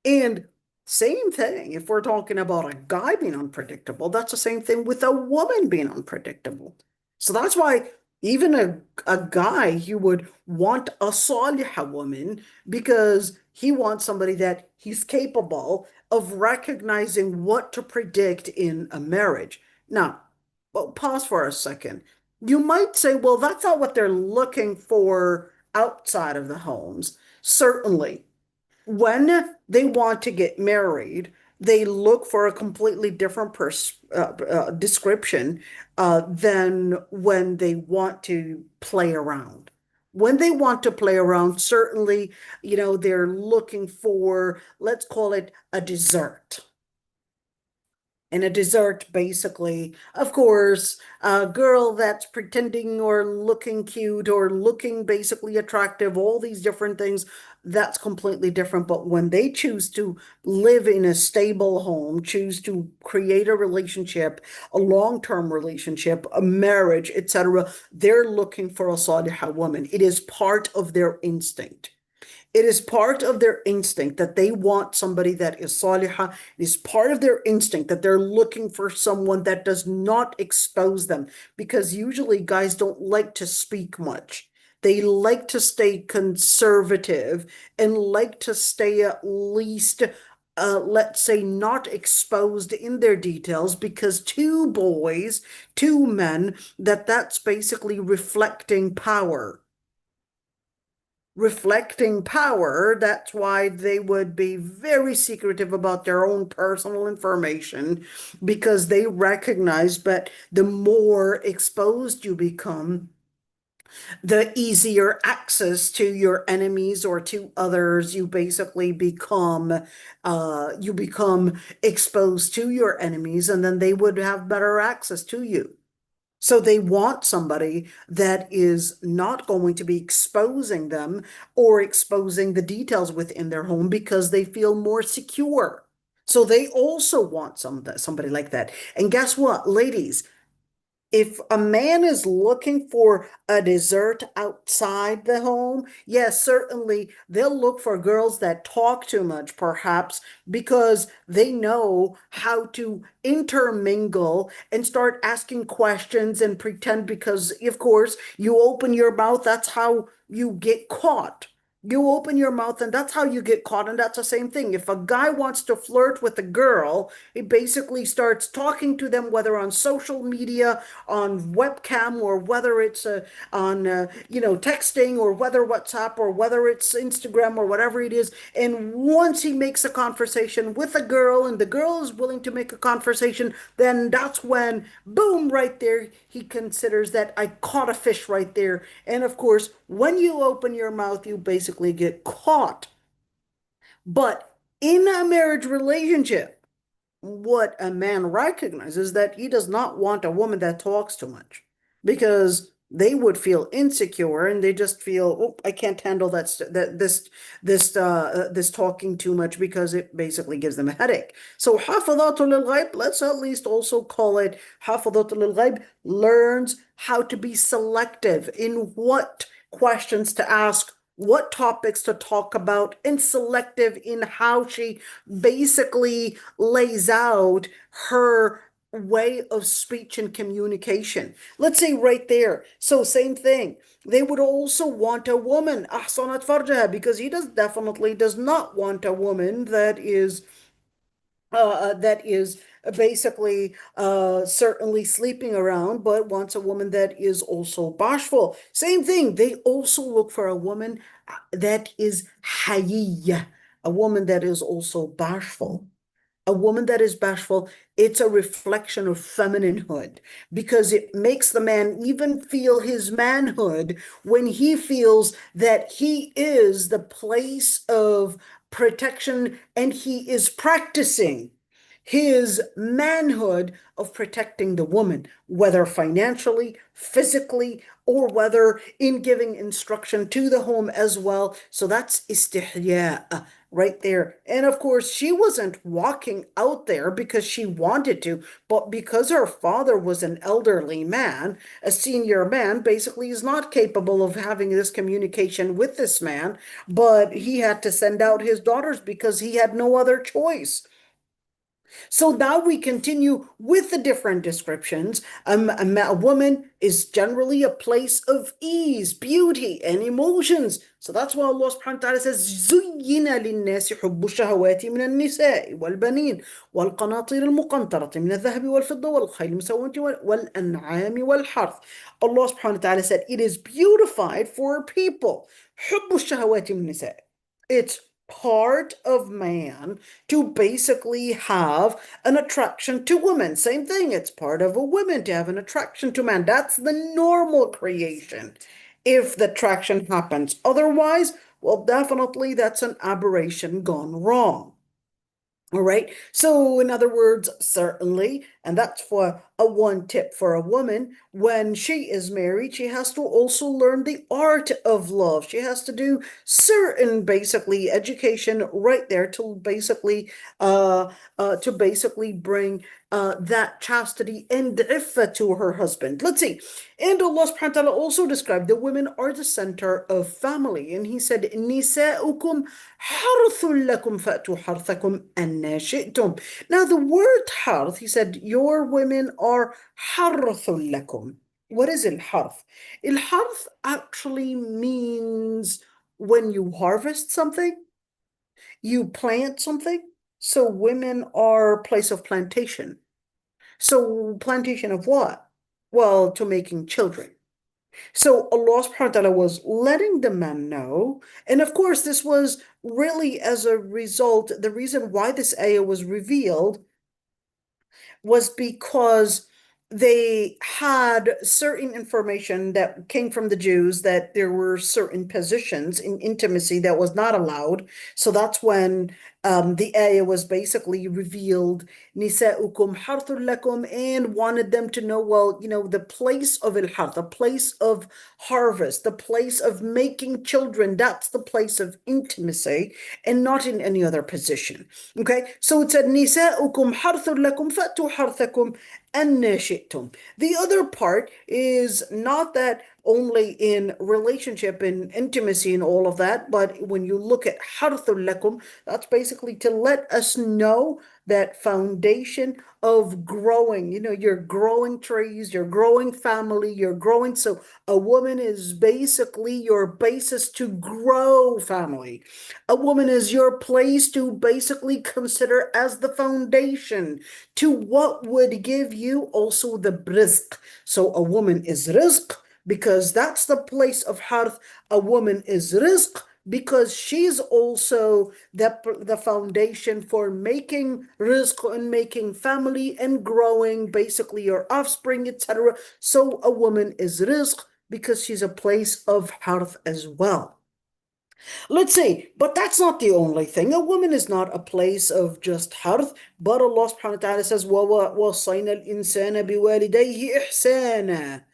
And same thing, if we're talking about a guy being unpredictable, that's the same thing with a woman being unpredictable. So that's why even a guy, he would want a salihah woman because he wants somebody that he's capable of recognizing what to predict in a marriage. Now, well, pause for a second. You might say, well, that's not what they're looking for outside of the homes. Certainly, when they want to get married, they look for a completely different description than when they want to play around. When they want to play around, certainly, they're looking for, let's call it a dessert. And a dessert, basically, of course, a girl that's pretending or looking cute or looking basically attractive, all these different things, that's completely different. But when they choose to live in a stable home, choose to create a relationship, a long-term relationship, a marriage, etc., they're looking for a salihah woman. It is part of their instinct. It is part of their instinct that they want somebody that is salihah. It is part of their instinct that they're looking for someone that does not expose them, because usually guys don't like to speak much. They like to stay conservative and like to stay at least, let's say, not exposed in their details, because two boys, two men, that's basically reflecting power. Reflecting power. That's why they would be very secretive about their own personal information, because they recognize that the more exposed you become, the easier access to your enemies or to others you basically become. You become exposed to your enemies, and then they would have better access to you. So they want somebody that is not going to be exposing them or exposing the details within their home, because they feel more secure. So they also want somebody like that. And guess what, ladies? If a man is looking for a dessert outside the home, yes, certainly they'll look for girls that talk too much, perhaps, because they know how to intermingle and start asking questions and pretend, because, of course, you open your mouth, that's how you get caught. You open your mouth and that's how you get caught. And that's the same thing. If a guy wants to flirt with a girl, he basically starts talking to them, whether on social media, on webcam, or whether it's on texting, or whether WhatsApp, or whether it's Instagram, or whatever it is. And once he makes a conversation with a girl and the girl is willing to make a conversation, then that's when, boom, right there, he considers that I caught a fish right there. And of course, when you open your mouth, you basically get caught. But in a marriage relationship, what a man recognizes that he does not want a woman that talks too much, because they would feel insecure and they just feel, oh, I can't handle this talking too much, because it basically gives them a headache. So حافظات للغيب, let's at least also call it حافظات للغيب, learns how to be selective in what questions to ask, what topics to talk about, and selective in how she basically lays out her way of speech and communication. Let's say right there. So same thing. They would also want a woman, ahsanat farjaha, because he definitely does not want a woman that is basically certainly sleeping around, but wants a woman that is also bashful. Same thing. They also look for a woman that is hayya, a woman that is also bashful. A woman that is bashful, it's a reflection of femininehood, because it makes the man even feel his manhood when he feels that he is the place of protection and he is practicing his manhood of protecting the woman, whether financially, physically, or whether in giving instruction to the home as well. So that's istihya right there. And of course, she wasn't walking out there because she wanted to, but because her father was an elderly man, a senior man, basically is not capable of having this communication with this man, but he had to send out his daughters because he had no other choice. So now we continue with the different descriptions. A woman is generally a place of ease, beauty, and emotions. So that's why Allah subhanahu wa ta'ala says, زُيِّنَ لِلنَّاسِ حُبُّ الشَّهَوَاتِ مِنَ النِّسَاءِ وَالْبَنِينَ وَالْقَنَاطِيرِ الْمُقَنطَرَةِ مِنَ الذَّهَبِ وَالْفِضَّةِ وَالْخَيْلِ الْمُسَوَّمَةِ وَالْأَنْعَامِ وَالْحَرْثِ. Allah subhanahu wa ta'ala said, it is beautified for people. حُبُّ الشَّهَوَاتِ مِنَ النِّسَاءِ. It's part of man to basically have an attraction to women. Same thing, it's part of a woman to have an attraction to man. That's the normal creation. If the attraction happens otherwise, well, definitely that's an aberration gone wrong. All right. So, in other words, certainly, and that's for a one tip for a woman, when she is married, she has to also learn the art of love. She has to do certain basically education right there to basically bring that chastity and iffa to her husband. Let's see. And Allah subhanahu wa ta'ala also described the women are the center of family. And He said, Nisa'ukum harthul lakum fa'tu harthakum anna shi'tum. Now, the word harth, He said, your women are harthul lakum. What is il-harth? Il-harth actually means when you harvest something, you plant something. So women are place of plantation. So plantation of what? Well, to making children. So Allah subhanahu wa ta'ala was letting the men know. And of course, this was really as a result, the reason why this ayah was revealed was because they had certain information that came from the Jews that there were certain positions in intimacy that was not allowed. So that's when the ayah was basically revealed, Nisa'ukum harthul lakum, and wanted them to know, well, the place of al-harth, the place of harvest, the place of making children, that's the place of intimacy and not in any other position. Okay, so it said, Nisa'ukum harthul lakum fa'tu harthakum anna shi'tum. The other part is not that only in relationship and intimacy and all of that, but when you look at harthul lakum, that's basically to let us know that foundation of growing. You're growing trees, you're growing family, you're growing. So a woman is basically your basis to grow family. A woman is your place to basically consider as the foundation to what would give you also the rizq. So a woman is rizq because that's the place of harth. A woman is rizq because she's also the foundation for making rizq and making family and growing basically your offspring, etc. So a woman is rizq because she's a place of harth as well. Let's see, but that's not the only thing. A woman is not a place of just harth, but Allah subhanahu wa ta'ala says, وَوَصَّيْنَا الْإِنسَانَ بِوَالِدَيْهِ إِحْسَانًا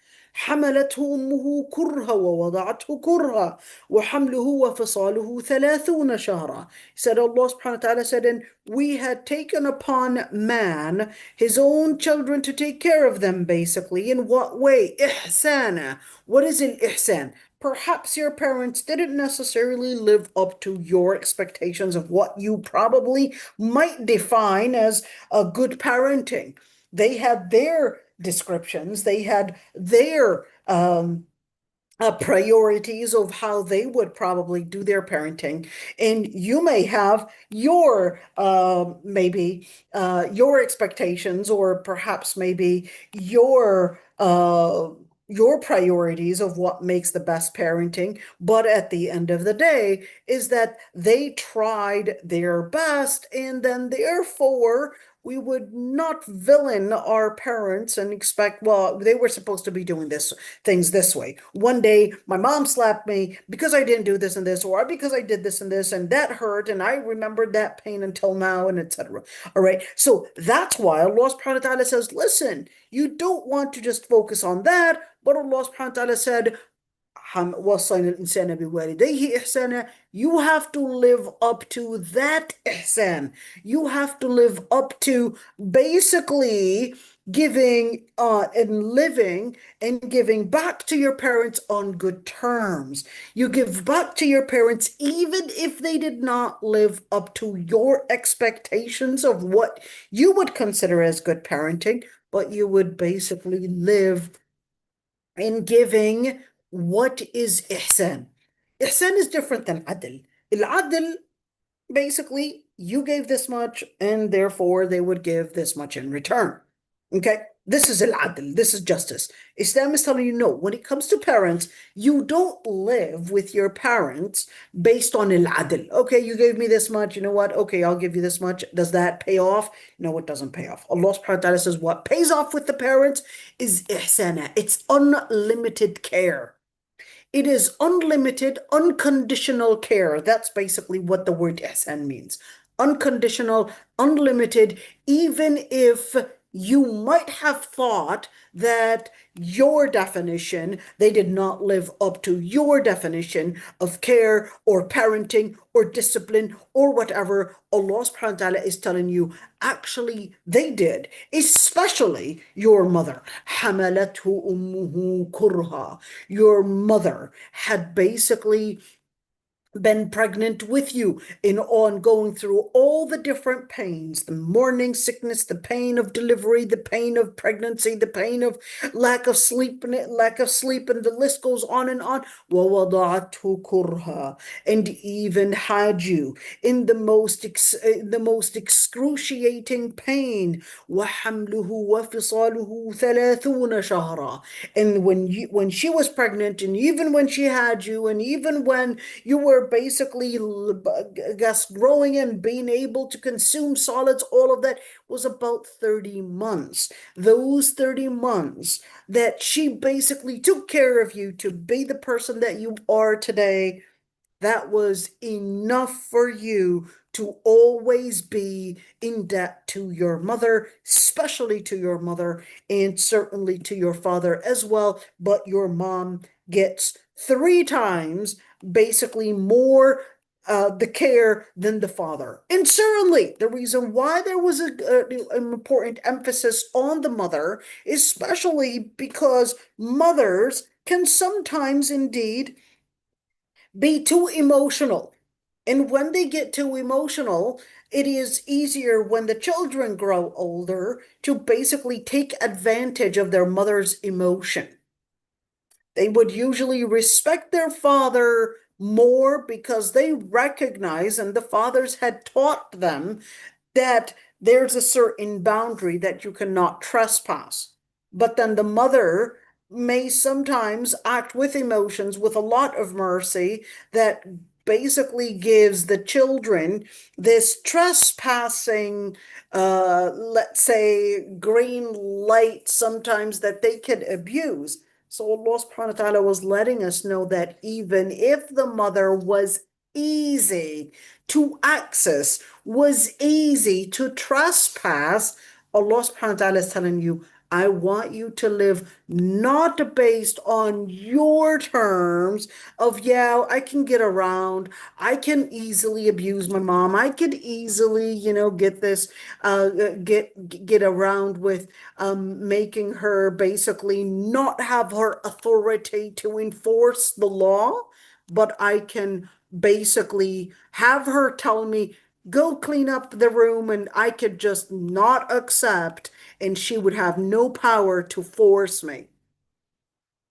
حملته أمه كرها ووضعته كرها وحمله وفصاله 30 شهرا. Said Allah subhanahu wa ta'ala said, and we had taken upon man his own children to take care of them basically. In what way? إحسانا. What is al-ihsan? Perhaps your parents didn't necessarily live up to your expectations of what you probably might define as a good parenting. They had their descriptions, they had their priorities of how they would probably do their parenting, and you may have your maybe your expectations, or perhaps maybe your priorities of what makes the best parenting. But at the end of the day, is that they tried their best, and then therefore we would not villain our parents and expect, well, they were supposed to be doing things this way. One day, my mom slapped me because I didn't do this and this, or because I did this and this, and that hurt, and I remembered that pain until now, and etc. All right. So that's why Allah subhanahu wa ta'ala says, listen, you don't want to just focus on that, but Allah subhanahu wa ta'ala said, وصينا الإنسان بوالديه إحسانا. You have to live up to that ihsan. You have to live up to basically giving and living and giving back to your parents on good terms. You give back to your parents even if they did not live up to your expectations of what you would consider as good parenting, but you would basically live in giving what is ihsan. Ihsan is different than adl. Al-adl, basically, you gave this much, and therefore they would give this much in return. Okay? This is al-adl. This is justice. Islam is telling you, no, when it comes to parents, you don't live with your parents based on al-adl. Okay, you gave me this much. You know what? Okay, I'll give you this much. Does that pay off? No, it doesn't pay off. Allah subhanahu wa ta'ala says what pays off with the parents is ihsana. It's unlimited care. It is unlimited, unconditional care. That's basically what the word ihsan means. unconditional, unlimited, even if you might have thought that your definition, they did not live up to your definition of care or parenting or discipline or whatever. Allah subhanahu wa ta'ala is telling you, actually, they did, especially your mother. حَمَلَتْهُ أُمُّهُ كُرْهًا. Your mother had basically been pregnant with you in on going through all the different pains, the morning sickness, the pain of delivery, the pain of pregnancy, the pain of lack of sleep, and the list goes on and on. وَوَضَعَتْهُ كُرْهًا. And even had you in the most excruciating pain. وَحَمْلُهُ وَفِصَالُهُ 30 شهرا. And when she was pregnant, and even when she had you, and even when you were basically, I guess, growing and being able to consume solids, all of that was about 30 months. Those 30 months that she basically took care of you to be the person that you are today, that was enough for you to always be in debt to your mother, especially to your mother, and certainly to your father as well. But your mom gets 3 times basically more the care than the father. And certainly the reason why there was an important emphasis on the mother, especially because mothers can sometimes indeed be too emotional. And when they get too emotional, it is easier when the children grow older to basically take advantage of their mother's emotion. They would usually respect their father more because they recognize, and the fathers had taught them, that there's a certain boundary that you cannot trespass. But then the mother may sometimes act with emotions, with a lot of mercy, that basically gives the children this trespassing, let's say, green light sometimes that they could abuse. So Allah subhanahu wa ta'ala was letting us know that even if the mother was easy to access, was easy to trespass, Allah subhanahu wa ta'ala is telling you, I want you to live not based on your terms of, yeah, I can get around, I can easily abuse my mom, I could easily, get this, get around with making her basically not have her authority to enforce the law, but I can basically have her tell me, go clean up the room, and I could just not accept, and she would have no power to force me.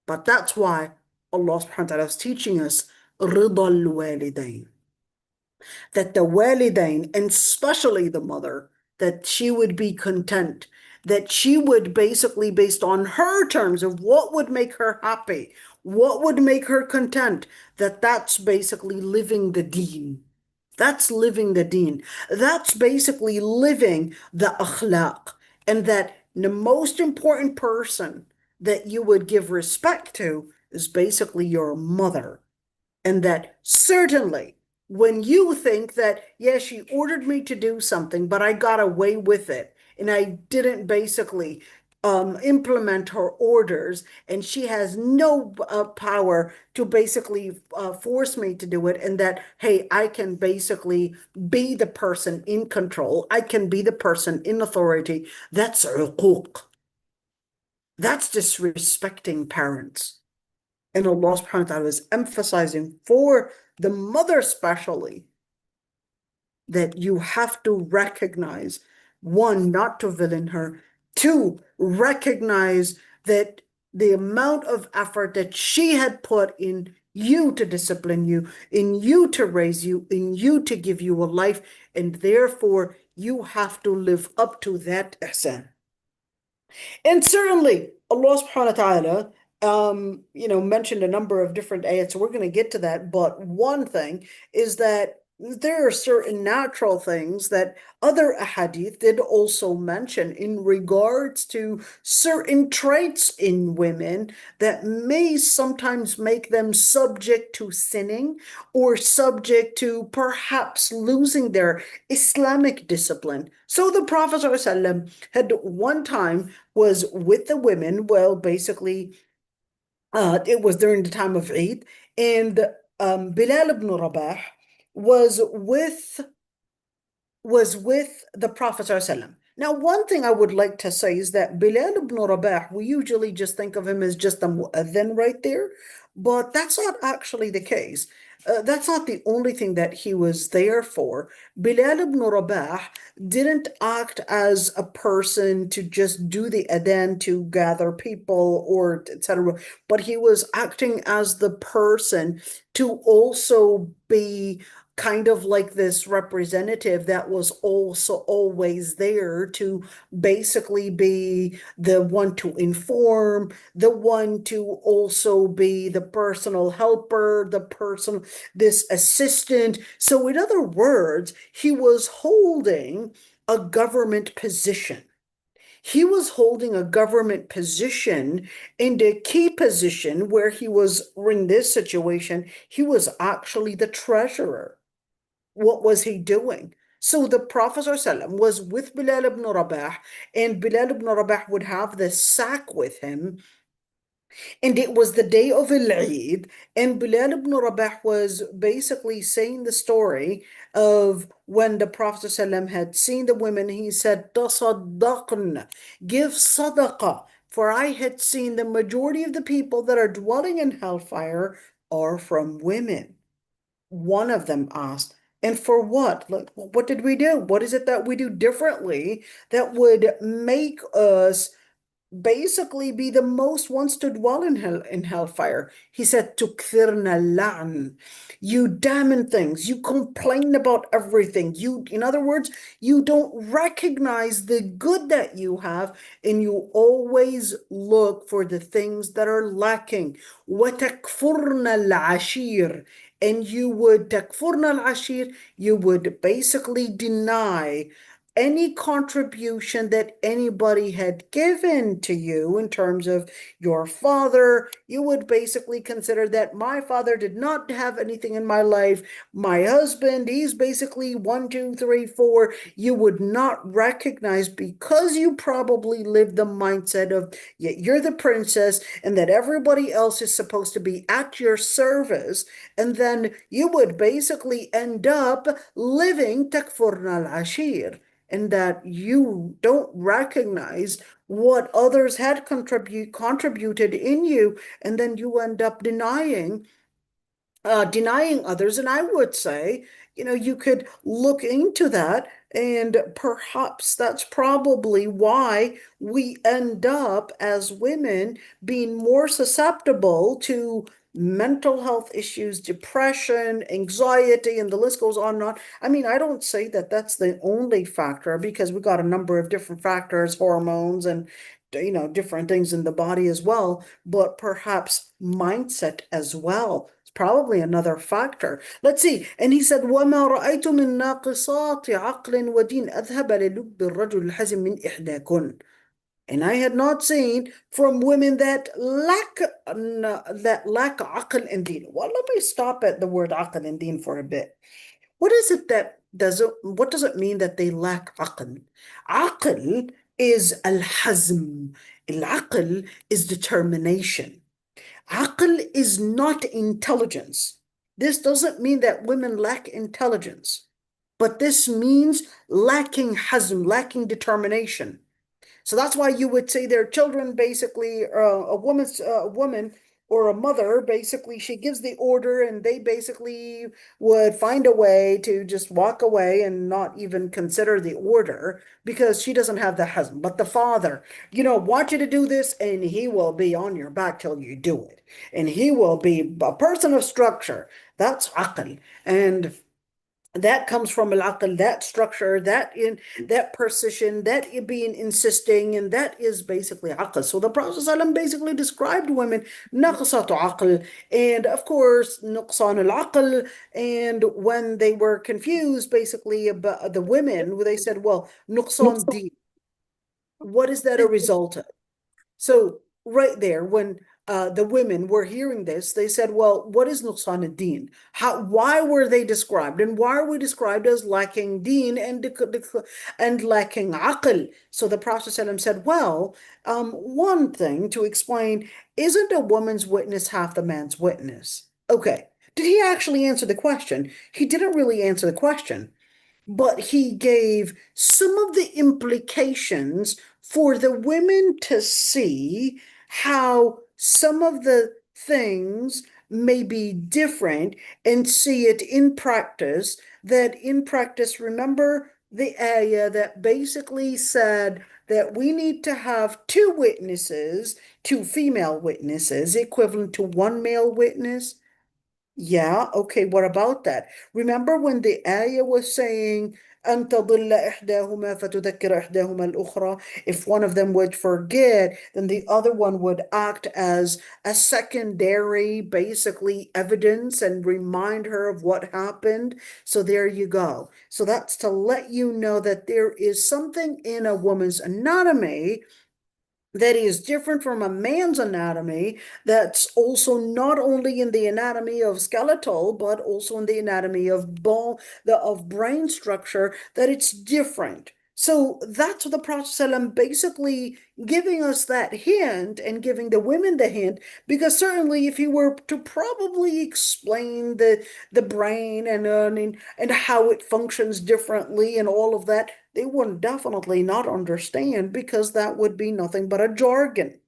But that's why Allah subhanahu wa ta'ala is teaching us رضا الوالدين, that the walidain, and especially the mother, that she would be content, that she would basically, based on her terms of what would make her happy, what would make her content, that's basically living the deen. That's living the deen. That's basically living the akhlaq. And that the most important person that you would give respect to is basically your mother. And that certainly when you think that, yes, she ordered me to do something, but I got away with it, and I didn't basically implement her orders, and she has no power to basically force me to do it, and that, hey, I can basically be the person in control, I can be the person in authority, that's uquq. That's disrespecting parents. And Allah subhanahu wa ta'ala is emphasizing for the mother especially that you have to recognize, one, not to villain her, two, recognize that the amount of effort that she had put in you to discipline you, in you to raise you, in you to give you a life, and therefore you have to live up to that ihsan. And certainly Allah subhanahu wa ta'ala mentioned a number of different ayats, so we're going to get to that. But one thing is that there are certain natural things that other ahadith did also mention in regards to certain traits in women that may sometimes make them subject to sinning or subject to perhaps losing their Islamic discipline. So the Prophet ﷺ had one time was with the women, well, basically, it was during the time of Eid, and Bilal ibn Rabah was with was with the Prophet ﷺ. Now, one thing I would like to say is that Bilal ibn Rabah, we usually just think of him as just a mu'adhin right there, but that's not actually the case. That's not the only thing that he was there for. Bilal ibn Rabah didn't act as a person to just do the adhan to gather people or etc., but he was acting as the person to also be kind of like this representative that was also always there to basically be the one to inform, the one to also be the personal helper, this assistant. So, in other words, he was holding a government position. He was holding a government position in the key position where he was in this situation, he was actually the treasurer. What was he doing? So the Prophet ﷺ was with Bilal ibn Rabah, and Bilal ibn Rabah would have the sack with him. And it was the day of Al-Eid, and Bilal ibn Rabah was basically saying the story of when the Prophet ﷺ had seen the women. He said, Tasaddaqna, give sadaqah. For I had seen the majority of the people that are dwelling in hellfire are from women. One of them asked, and for what? Like, what did we do? What is it that we do differently that would make us basically be the most ones to dwell in hellfire? He said, Tukthirna la'n. You damn things. You complain about everything. In other words, you don't recognize the good that you have, and you always look for the things that are lacking. وَتَكْفُرْنَ الْعَشِيرِ. And you would takfurna al-ashir, you would basically deny any contribution that anybody had given to you in terms of your father. You would basically consider that my father did not have anything in my life. My husband, he's basically one, two, three, four. You would not recognize, because you probably lived the mindset of, yeah, you're the princess and that everybody else is supposed to be at your service. And then you would basically end up living takfurna al-ashir, and that you don't recognize what others had contributed in you, and then you end up denying others. And I would say, you could look into that, and perhaps that's probably why we end up as women being more susceptible to mental health issues, depression, anxiety, and the list goes on and on. I mean, I don't say that that's the only factor, because we got a number of different factors, hormones, and different things in the body as well, but perhaps mindset as well. Probably another factor. Let's see. And he said, وَمَا رَأَيْتُ مِن نَاقِصَاتِ عَقْلٍ وَدِينٍ أَذْهَبَ لِلُبِّ الرَّجُلِ الْحَزِمِ مِنْ إِحْدَاكُنْ. And I had not seen from women that lack aql and deen. Well, let me stop at the word aql and deen for a bit. What is it that what does it mean that they lack aql? Aql is al-hazm. Al-aql is determination. Aql is not intelligence. This doesn't mean that women lack intelligence, but this means lacking hazm, lacking determination. So that's why you would say their children basically, a woman or a mother, basically, she gives the order and they basically would find a way to just walk away and not even consider the order because she doesn't have the husband. But the father, want you to do this, and he will be on your back till you do it. And he will be a person of structure. That's aql. And that comes from al-aql, that structure, that precision, that being insisting, and that is basically aql. So the Prophet ﷺ basically described women naqsatu aql, and of course nuqsan al-aql. And when they were confused, basically about the women, they said, "Well, nuqsan deen. What is that a result of?" So right there, when the women were hearing this, they said, "Well, what is nuqsan ad-din? Why were they described, and why are we described as lacking deen and lacking aql?" So the Prophet ﷺ said, "Well, one thing to explain: isn't a woman's witness half the man's witness?" Okay. Did he actually answer the question? He didn't really answer the question, but he gave some of the implications for the women to see how some of the things may be different and see it in practice. That in practice, remember the ayah that basically said that we need to have two witnesses, two female witnesses, equivalent to one male witness? Yeah, okay, what about that? Remember when the ayah was saying, أن تضل إحداهما فتذكر إحداهما الأخرى? If one of them would forget, then the other one would act as a secondary, basically, evidence and remind her of what happened. So there you go. So that's to let you know that there is something in a woman's anatomy that is different from a man's anatomy, that's also not only in the anatomy of skeletal, but also in the anatomy of bone, of brain structure, that it's different. So that's what the Prophet ﷺ basically giving us that hint and giving the women the hint, because certainly if you were to probably explain the brain and how it functions differently and all of that, they would definitely not understand, because that would be nothing but a jargon.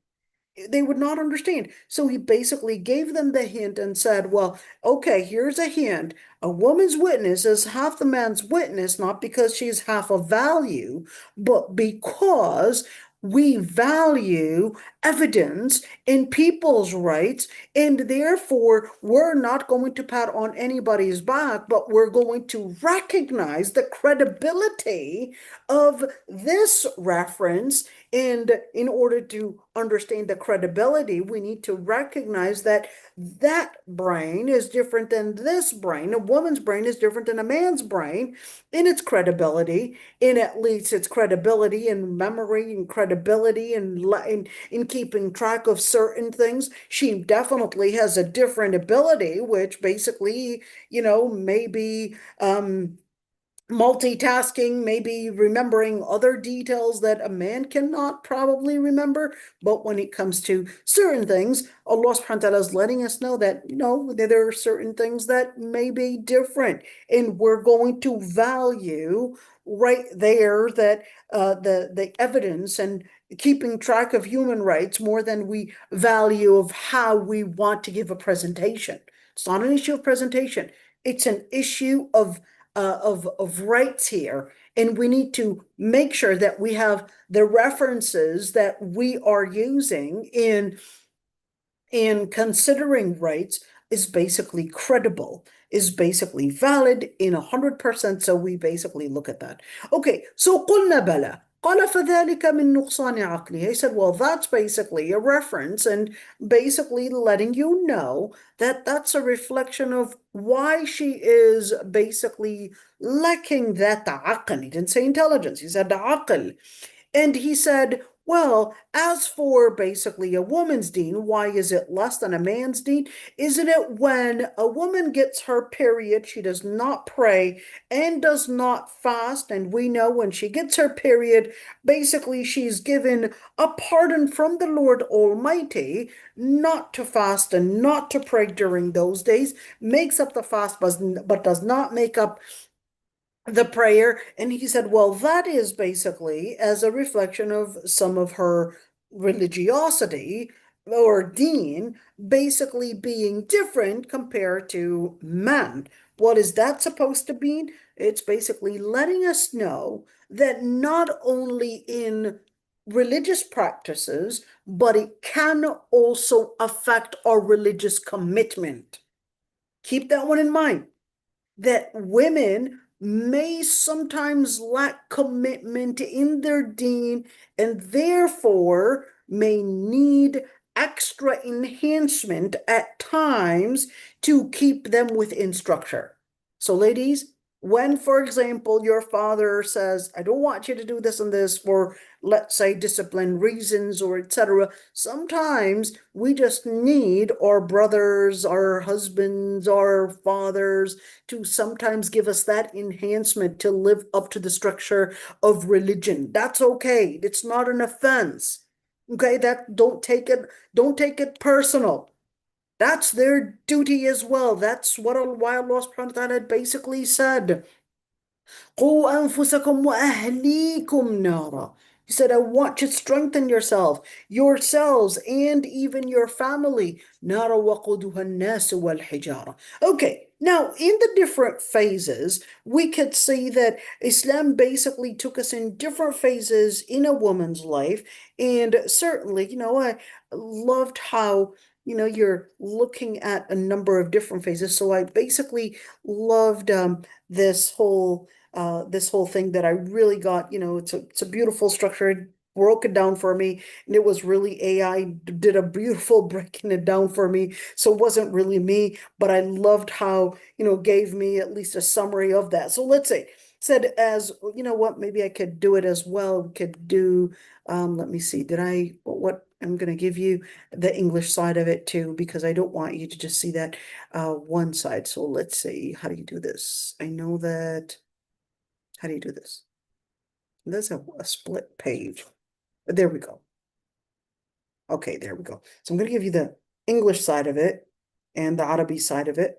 They would not understand. So he basically gave them the hint and said, "Well, okay, here's a hint. A woman's witness is half the man's witness, not because she's half of value, but because we value evidence in people's rights, and therefore we're not going to pat on anybody's back, but we're going to recognize the credibility of this reference. And in order to understand the credibility, we need to recognize that that brain is different than this brain. A woman's brain is different than a man's brain in its credibility, in at least its credibility and memory and credibility and in keeping track of certain things. She definitely has a different ability, which basically, maybe multitasking, maybe remembering other details that a man cannot probably remember. But when it comes to certain things, Allah subhanahu wa ta'ala is letting us know that, there are certain things that may be different. And we're going to value right there that the evidence and keeping track of human rights more than we value of how we want to give a presentation. It's not an issue of presentation. It's an issue of rights here, and we need to make sure that we have the references that we are using in considering rights is basically credible, is basically valid in 100%. So we basically look at that. Okay, so قلنا بلى. قال فذلك من نقصان عقله. He said, well, that's basically a reference and basically letting you know that that's a reflection of why she is basically lacking that aql. He didn't say intelligence, he said aql. And he said, well, as for basically a woman's deen, why is it less than a man's deen? Isn't it when a woman gets her period, she does not pray and does not fast? And we know when she gets her period, basically she's given a pardon from the Lord Almighty not to fast and not to pray during those days, makes up the fast, but does not make up the prayer. And he said, well, that is basically as a reflection of some of her religiosity or deen basically being different compared to men. What is that supposed to mean? It's basically letting us know that not only in religious practices, but it can also affect our religious commitment. Keep that one in mind. that women may sometimes lack commitment in their deen and therefore may need extra enhancement at times to keep them within structure. So, ladies, when, for example, your father says, I don't want you to do this and this for, let's say, discipline reasons or etc., sometimes we just need our brothers, our husbands, our fathers to sometimes give us that enhancement to live up to the structure of religion. That's okay. It's not an offense. Okay, that don't take it personal. That's their duty as well. That's what why Allah subhanahu wa ta'ala basically said. قُوا أَنفُسَكُمْ وَأَهْلِيكُمْ نَارًا. He said, I want you to strengthen yourselves, and even your family. نَارًا وَقُودُهَا النَّاسُ وَالْحِجَارَةُ. Okay, now in the different phases, we could see that Islam basically took us in different phases in a woman's life. And certainly, I loved how, you're looking at a number of different phases. So I basically loved this whole thing that I really got, it's a beautiful structure. It broke it down for me, and it was really AI did a beautiful breaking it down for me. So it wasn't really me, but I loved how, gave me at least a summary of that. So let's say said as, what, maybe I could do it as well. We could do, let me see, what I'm going to give you the English side of it too, because I don't want you to just see that one side. So let's see, how do you do this? I know that. How do you do this? There's a split page. There we go. Okay, there we go. So I'm going to give you the English side of it and the Arabic side of it.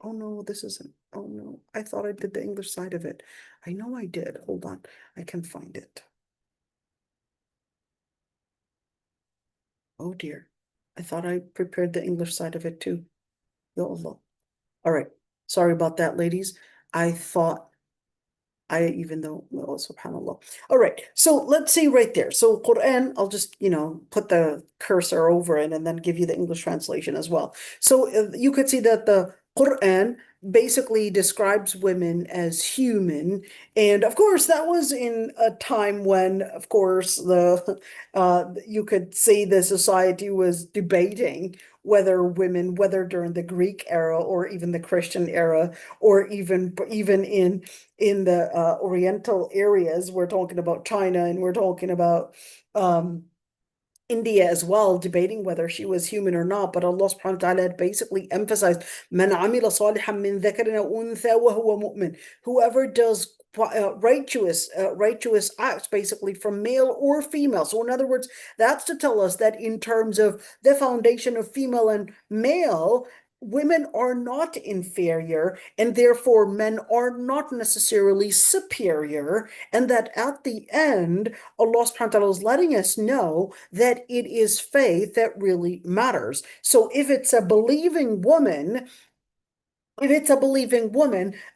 Oh no, this isn't. Oh no, I thought I did the English side of it. I know I did. Hold on, I can find it. Oh dear, I thought I prepared the English side of it too. Ya Allah. All right, sorry about that, ladies. I thought even though, oh, subhanAllah. All right, so let's see right there. So Quran, I'll just, put the cursor over it and then give you the English translation as well. So you could see that the Quran basically describes women as human. And of course, that was in a time when, of course, you could see the society was debating whether during the Greek era or even the Christian era, or even in the Oriental areas, we're talking about China and we're talking about India as well, debating whether she was human or not. But Allah subhanahu wa ta'ala basically emphasized, "Man amila salihan min dhakarin aw untha wa huwa mu'min." Whoever does righteous acts, basically from male or female. So in other words, that's to tell us that in terms of the foundation of female and male, women are not inferior, and therefore men are not necessarily superior, and that at the end, Allah subhanahu wa ta'ala is letting us know that it is faith that really matters. So if it's a believing woman,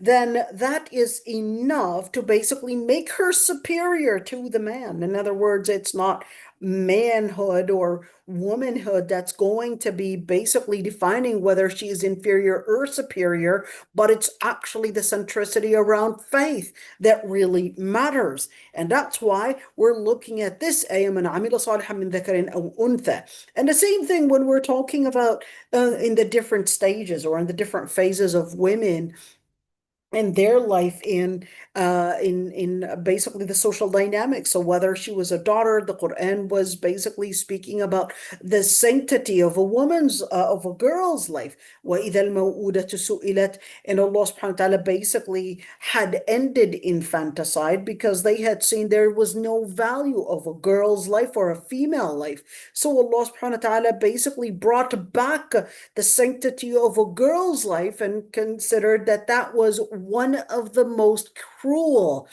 then that is enough to basically make her superior to the man. In other words, it's not manhood or womanhood that's going to be basically defining whether she is inferior or superior, but it's actually the centricity around faith that really matters. And that's why we're looking at this ayah, man amila salihan min dhakarin aw untha. And the same thing when we're talking about in the different stages or in the different phases of women and their life in basically the social dynamics. So whether she was a daughter, the Quran was basically speaking about the sanctity of a girl's life. وَإِذَا الْمَوْءُودَةُ سُئِلَتْ. And Allah subhanahu wa ta'ala basically had ended infanticide because they had seen there was no value of a girl's life or a female life. So Allah subhanahu wa ta'ala basically brought back the sanctity of a girl's life and considered that that was one of the most cruel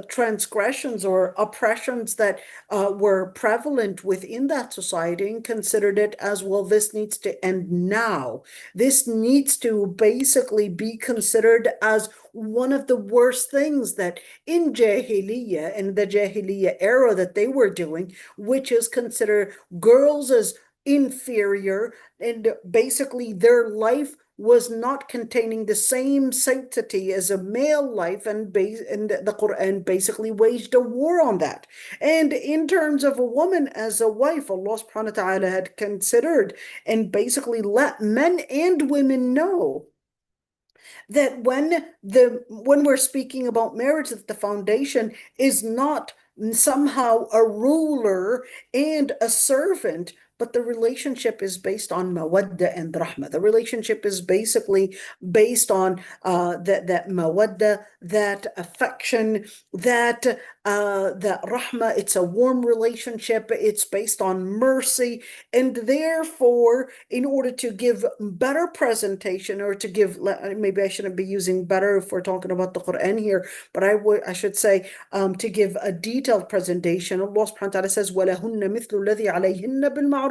transgressions or oppressions that were prevalent within that society, and considered it as, well, this needs to end now. This needs to basically be considered as one of the worst things that in the Jahiliyyah era that they were doing, which is consider girls as inferior, and basically their life was not containing the same sanctity as a male life, and the Quran basically waged a war on that. And in terms of a woman as a wife, Allah subhanahu wa ta'ala had considered and basically let men and women know that when we're speaking about marriage, that the foundation is not somehow a ruler and a servant, but the relationship is based on mawadda and rahma. The relationship is basically based on that mawadda, that affection, that rahma. It's a warm relationship. It's based on mercy, and therefore, in order to give better presentation, or to give, maybe I shouldn't be using better if we're talking about the Quran here, but I should say to give a detailed presentation, Allah subhanahu wa ta'ala says, وَلَهُنَّ مِثْلُ الَّذِي عَلَيْهِنَّ بِالْمَعْرُوفِ,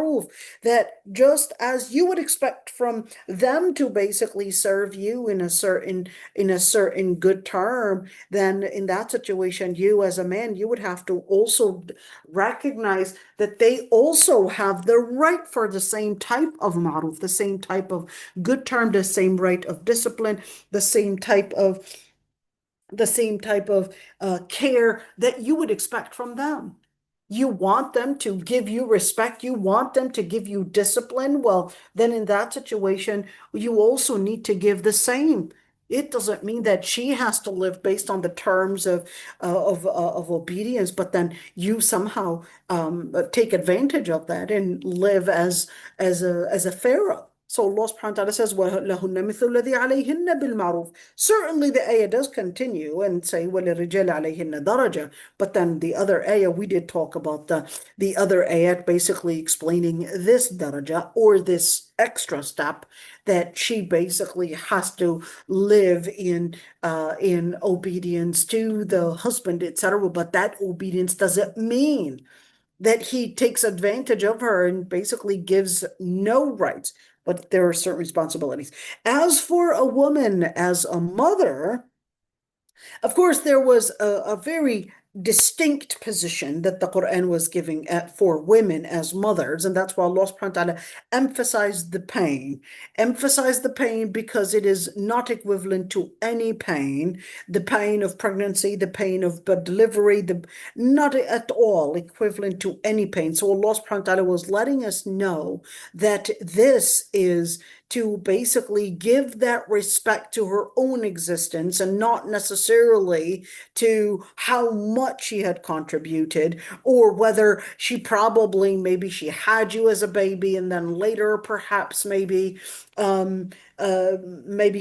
that just as you would expect from them to basically serve you in a certain good term, then in that situation, you as a man, you would have to also recognize that they also have the right for the same type of ma'ruf, the same type of good term, the same right of discipline, the same type of care that you would expect from them. You want them to give you respect, you want them to give you discipline. Well, then in that situation, you also need to give the same. It doesn't mean that she has to live based on the terms of obedience, but then you somehow take advantage of that and live as a pharaoh. So Allah subhanahu wa ta'ala says, وَلَهُنَّ مِثْلُ الَّذِي عَلَيْهِنَّ بِالْمَعْرُوفِ. Certainly the ayah does continue and say, وَلِلرِّجَالِ عَلَيْهِنَّ دَرَجَةٌ. But then the other ayah, we did talk about the other ayah basically explaining this daraja, or this extra step, that she basically has to live in obedience to the husband, etc. But that obedience doesn't mean that he takes advantage of her and basically gives no rights, but there are certain responsibilities. As for a woman as a mother, of course, there was a very distinct position that the Quran was giving for women as mothers, and that's why Allah subhanahu wa ta'ala emphasized the pain because it is not equivalent to any pain, the pain of pregnancy, the pain of delivery, not at all equivalent to any pain. So Allah subhanahu wa ta'ala was letting us know that this is to basically give that respect to her own existence, and not necessarily to how much she had contributed, or whether maybe she had you as a baby and then later perhaps maybe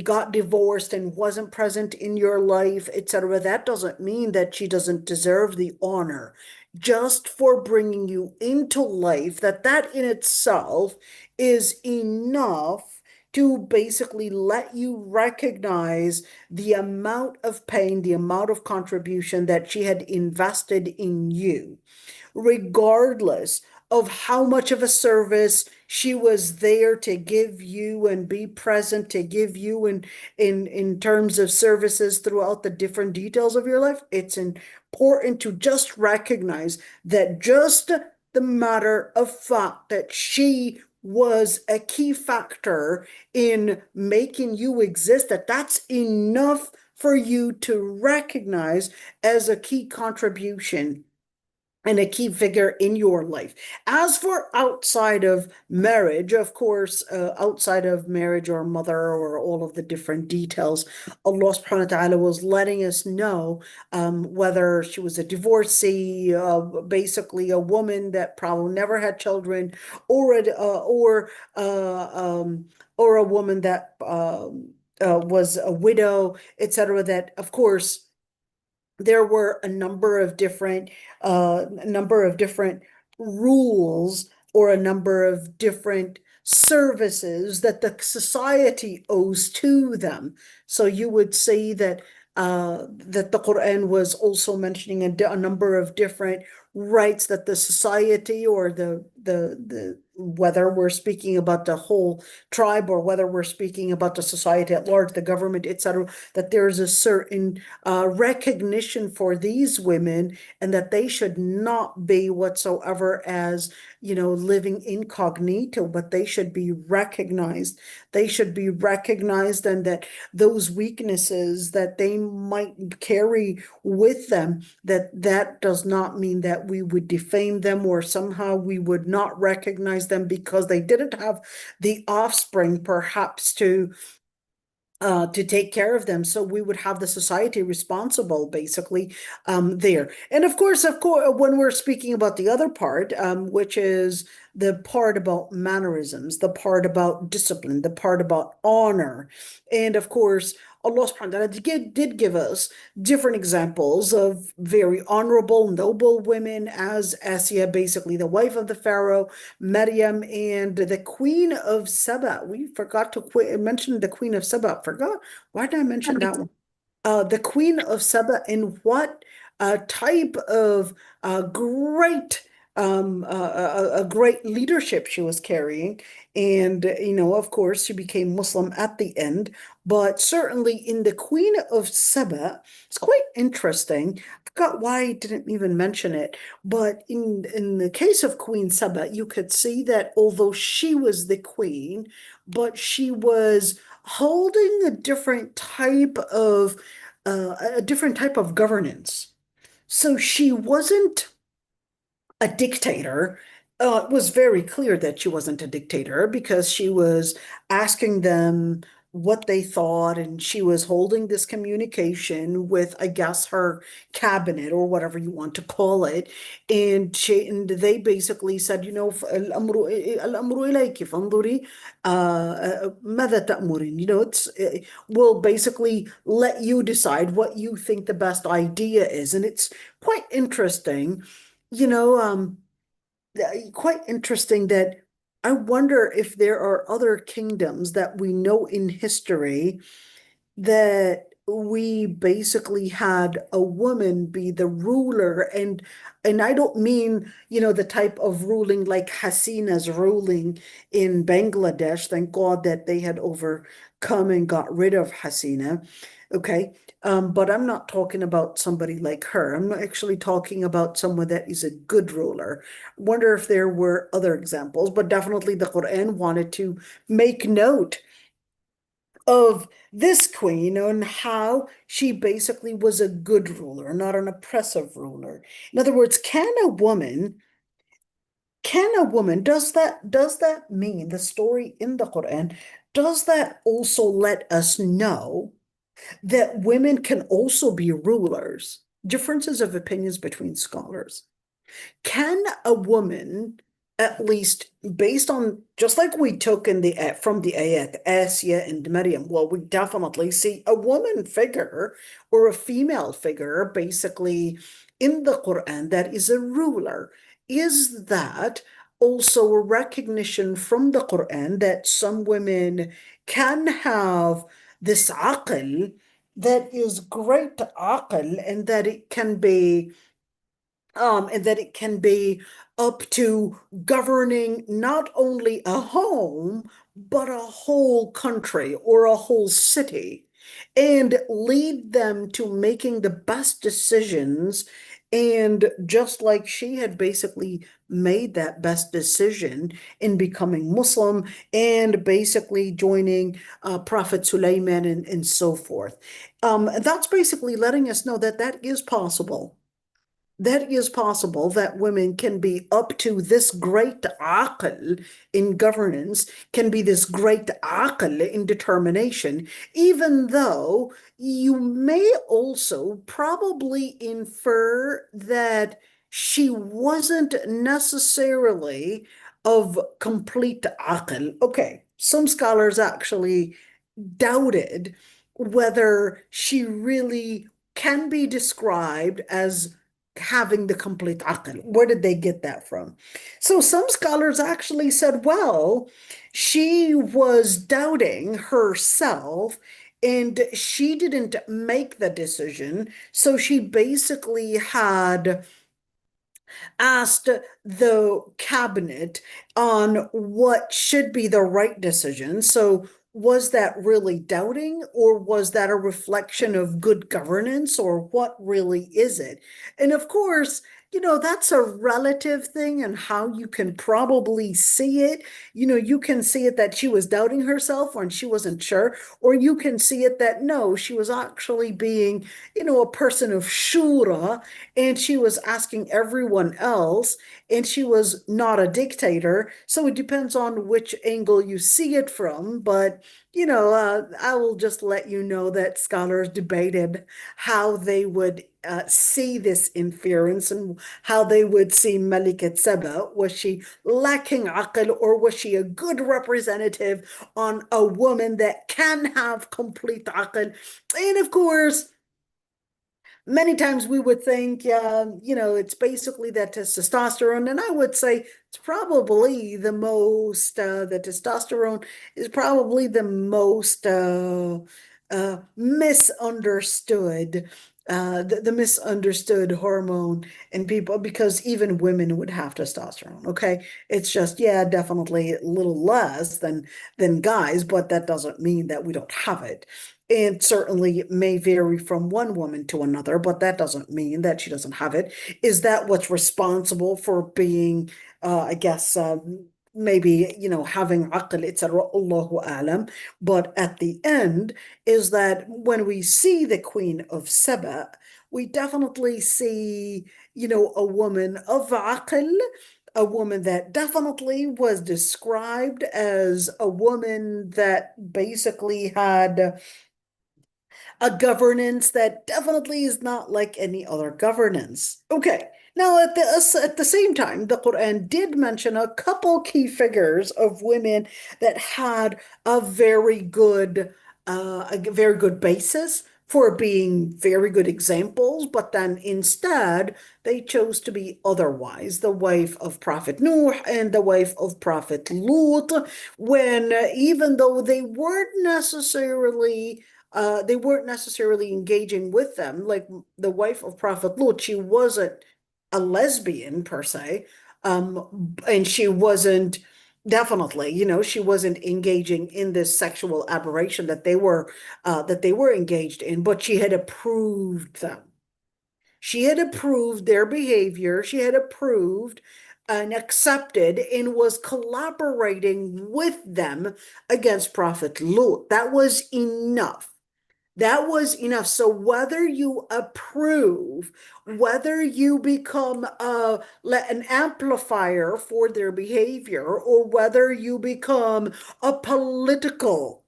got divorced and wasn't present in your life, etc. That doesn't mean that she doesn't deserve the honor just for bringing you into life. That in itself is enough to basically let you recognize the amount of pain, the amount of contribution that she had invested in you, regardless of how much of a service she was there to give you and be present to give you in terms of services throughout the different details of your life. It's important to just recognize that just the matter of fact that she was a key factor in making you exist, that's enough for you to recognize as a key contribution and a key figure in your life. As for outside of marriage, of course, outside of marriage or mother or all of the different details, Allah subhanahu wa ta'ala was letting us know whether she was a divorcee, basically a woman that probably never had children, or a woman that was a widow, etc. That, of course, there were a number of different rules, or a number of different services that the society owes to them. So you would see that the Quran was also mentioning a number of different rights that the society, or the whether we're speaking about the whole tribe or whether we're speaking about the society at large, the government, etc., that there's a certain recognition for these women and that they should not be whatsoever as, living incognito, but they should be recognized. They should be recognized, and that those weaknesses that they might carry with them, that does not mean that we would defame them or somehow we would not recognize them because they didn't have the offspring perhaps to take care of them. So we would have the society responsible basically there. And of course, when we're speaking about the other part, which is the part about mannerisms, the part about discipline, the part about honor. And of course, Allah subhanahu wa ta'ala did give us different examples of very honorable, noble women, as Asiya, basically the wife of the Pharaoh, Maryam, and the Queen of Saba. We forgot to mention the Queen of Saba. Forgot. Why did I mention that one? The Queen of Saba, and what type of great a great leadership she was carrying. And, of course, she became Muslim at the end. But certainly in the Queen of Saba, it's quite interesting. I forgot why I didn't even mention it. But in the case of Queen Saba, you could see that although she was the queen, but she was holding a different type of governance. So she wasn't a dictator. It was very clear that she wasn't a dictator because she was asking them what they thought, and she was holding this communication with, I guess, her cabinet or whatever you want to call it. And they basically said, الأمر إليك فانظري ماذا تأمرين. We'll basically let you decide what you think the best idea is. And it's quite interesting you know, quite interesting that I wonder if there are other kingdoms that we know in history that we basically had a woman be the ruler, and I don't mean, the type of ruling like Hasina's ruling in Bangladesh. Thank God that they had overcome and got rid of Hasina. Okay. But I'm not talking about somebody like her. I'm actually talking about someone that is a good ruler. Wonder if there were other examples, but definitely the Quran wanted to make note of this queen and how she basically was a good ruler, not an oppressive ruler. In other words, does that mean the story in the Quran, does that also let us know that women can also be rulers? Differences of opinions between scholars. Can a woman, at least based on, just like we took from the ayat, Asiya and Maryam, well, we definitely see a woman figure or a female figure basically in the Quran that is a ruler. Is that also a recognition from the Quran that some women can have this aql that is great aql, and that it can be up to governing not only a home, but a whole country or a whole city, and lead them to making the best decisions. And just like she had basically made that best decision in becoming Muslim and basically joining Prophet Sulaiman and so forth. That's basically letting us know that that is possible. That is possible, that women can be up to this great aql in governance, can be this great aql in determination, even though you may also probably infer that she wasn't necessarily of complete aql. Okay, some scholars actually doubted whether she really can be described as having the complete aql. Where did they get that from? So some scholars actually said, well, she was doubting herself and she didn't make the decision. So she basically had asked the cabinet on what should be the right decision. So was that really doubting, or was that a reflection of good governance, or what really is it? And of course, that's a relative thing and how you can probably see it. You can see it that she was doubting herself when she wasn't sure, or you can see it that no, she was actually being, a person of shura, and she was asking everyone else, and she was not a dictator. So it depends on which angle you see it from. But, I will just let you know that scholars debated how they would see this inference and how they would see Malikat Saba. Was she lacking aql, or was she a good representative on a woman that can have complete aql? And of course, many times we would think, it's basically that testosterone. And I would say it's probably the testosterone is probably the most misunderstood, the misunderstood hormone in people, because even women would have testosterone. Okay. It's just, yeah, definitely a little less than guys, but that doesn't mean that we don't have it. And certainly it may vary from one woman to another, but that doesn't mean that she doesn't have it. Is that what's responsible for being, I guess, maybe, having aql, etc. Allahu alam. But at the end, is that when we see the Queen of Saba, we definitely see, a woman of aql, a woman that definitely was described as a woman that basically had a governance that definitely is not like any other governance. Okay. Now, at the same time, the Quran did mention a couple key figures of women that had a very good basis for being very good examples, but then instead they chose to be otherwise. The wife of Prophet Nuh and the wife of Prophet Lut, when even though they weren't necessarily engaging with them. Like the wife of Prophet Lut, she wasn't a lesbian per se, and she wasn't definitely, she wasn't engaging in this sexual aberration that they were engaged in, but she had approved them. She had approved their behavior. She had approved and accepted and was collaborating with them against Prophet Lut. That was enough. That was enough. So whether you approve, whether you become an amplifier for their behavior, or whether you become a political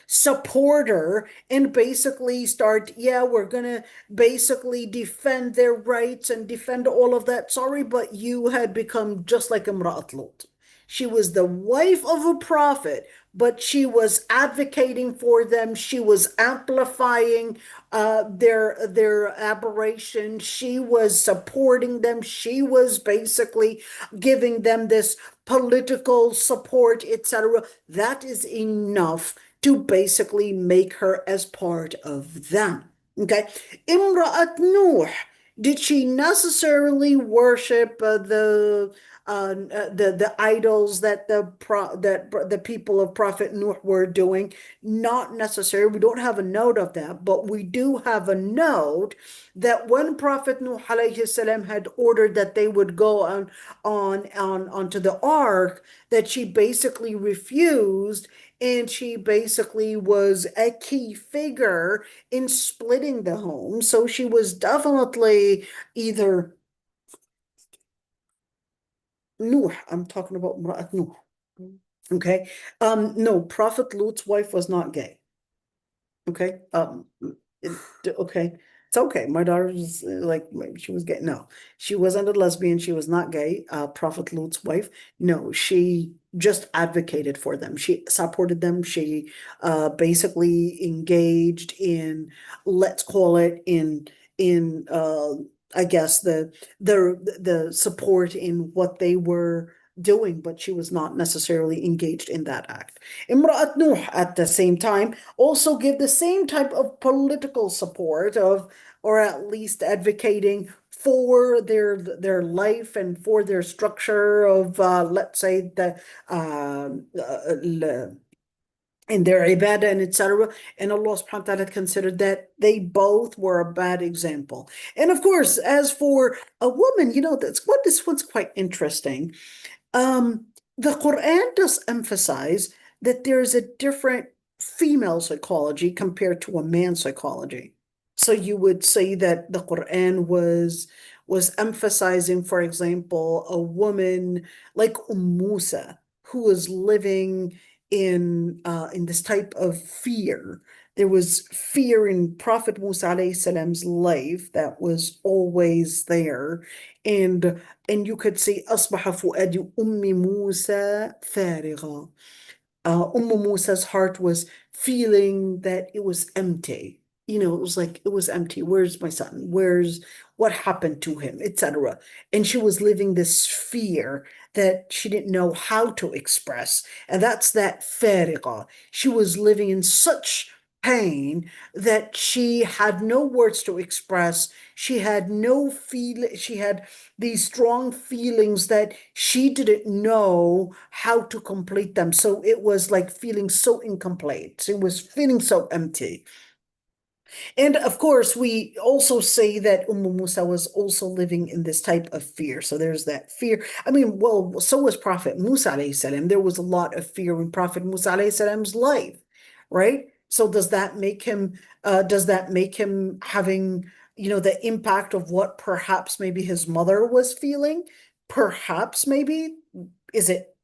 supporter and basically start, yeah, we're gonna basically defend their rights and defend all of that. Sorry, but you had become just like Imra'at Lut. She was the wife of a prophet, but she was advocating for them. She was amplifying their aberration. She was supporting them. She was basically giving them this political support, etc. That is enough to basically make her as part of them. Okay. Imra'at Nuh, did she necessarily worship the idols that the people of Prophet Nuh were doing? Not necessarily. We don't have a note of that, but we do have a note that when Prophet Nuh alayhi salam had ordered that they would go onto the ark, that she basically refused, and she basically was a key figure in splitting the home. So she was definitely either Nuh. I'm talking about Mra'at Nuh. Okay. No, Prophet Lut's wife was not gay. Okay. Okay. It's okay. My daughter was like, she was gay. No, she wasn't a lesbian. She was not gay. Prophet Lut's wife. No, she just advocated for them. She supported them. She basically engaged in, let's call it in I guess the support in what they were doing, but she was not necessarily engaged in that act. Imra'at Nuh at the same time also give the same type of political support of, or at least advocating for their life and for their structure of let's say the in their ibadah and etc. And Allah subhanahu wa ta'ala considered that they both were a bad example. And of course, as for a woman, this one's quite interesting. The Quran does emphasize that there is a different female psychology compared to a man's psychology. So you would say that the Quran was emphasizing, for example, a woman like Musa, who was living in this type of fear. There was fear in Prophet Musa alayhi salam's life that was always there. And you could say أصبح فؤاد أم موسى فارغا. Musa's heart was feeling that it was empty. It was like it was empty. Where's my son? What happened to him, etc. And she was living this fear that she didn't know how to express. And that's that fariqa. She was living in such pain that she had no words to express. She had no feel. She had these strong feelings that she didn't know how to complete them. So it was like feeling so incomplete. It was feeling so empty. And of course, we also say that Musa was also living in this type of fear. So there's that fear. I mean, well, so was Prophet Musa alayhi salam. There was a lot of fear in Prophet Musa alayhi salam's life, right? So does that make him having, the impact of what perhaps maybe his mother was feeling? Perhaps maybe. Is it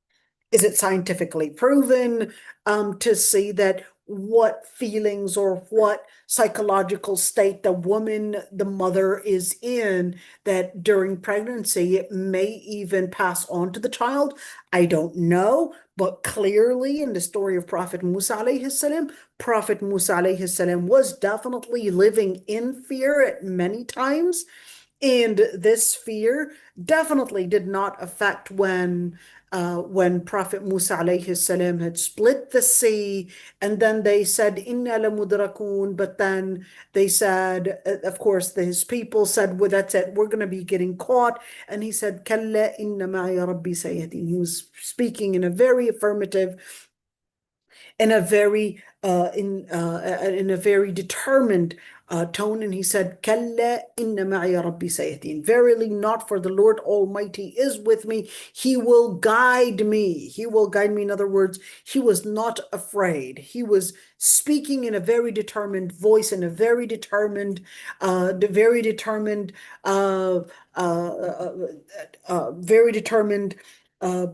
scientifically proven to see that what feelings or what psychological state the mother is in, that during pregnancy it may even pass on to the child? I don't know, but clearly in the story of Prophet Musa alayhi salam, Prophet Musa alayhi salam was definitely living in fear at many times. And this fear definitely did not affect when Prophet Musa alayhi salam had split the sea, and then they said, Inna lamudrakun, but then they said, of course, his people said, well, that's it, we're going to be getting caught. And he said, Kalla inna ma'i rabbi sayyidin. He was speaking in a very affirmative, in a very determined tone, and he said, Kalla inna ma'iya rabbi sayahdin. Verily, not for the Lord Almighty is with me. He will guide me. He will guide me. In other words, he was not afraid. He was speaking in a very determined voice, in a very determined, very determined, very determined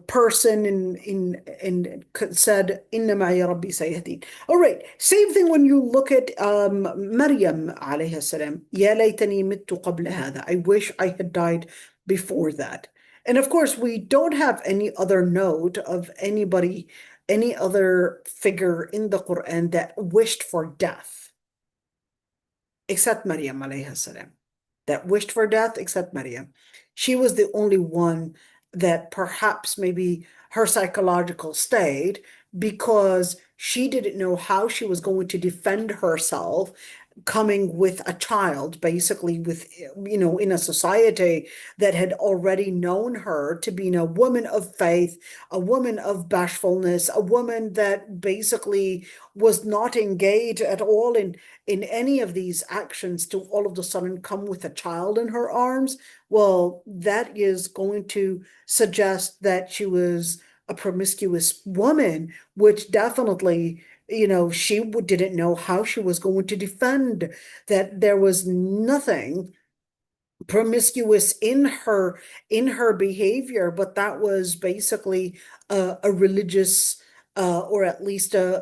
person in said, Inna ma'iya rabbi sayahdin. All right, same thing when you look at Maryam alayhi salam. Ya laytani mittu qabla hadha. I wish I had died before that. And of course, we don't have any other note of anybody, any other figure in the Quran that wished for death, except Maryam alayhi salam. That wished for death, except Maryam. She was the only one that perhaps maybe her psychological state, because she didn't know how she was going to defend herself coming with a child, basically with, in a society that had already known her to be a woman of faith, a woman of bashfulness, a woman that basically was not engaged at all in any of these actions, to all of a sudden come with a child in her arms. Well, that is going to suggest that she was a promiscuous woman, which definitely, she didn't know how she was going to defend that. There was nothing promiscuous in her behavior, but that was basically a religious or at least an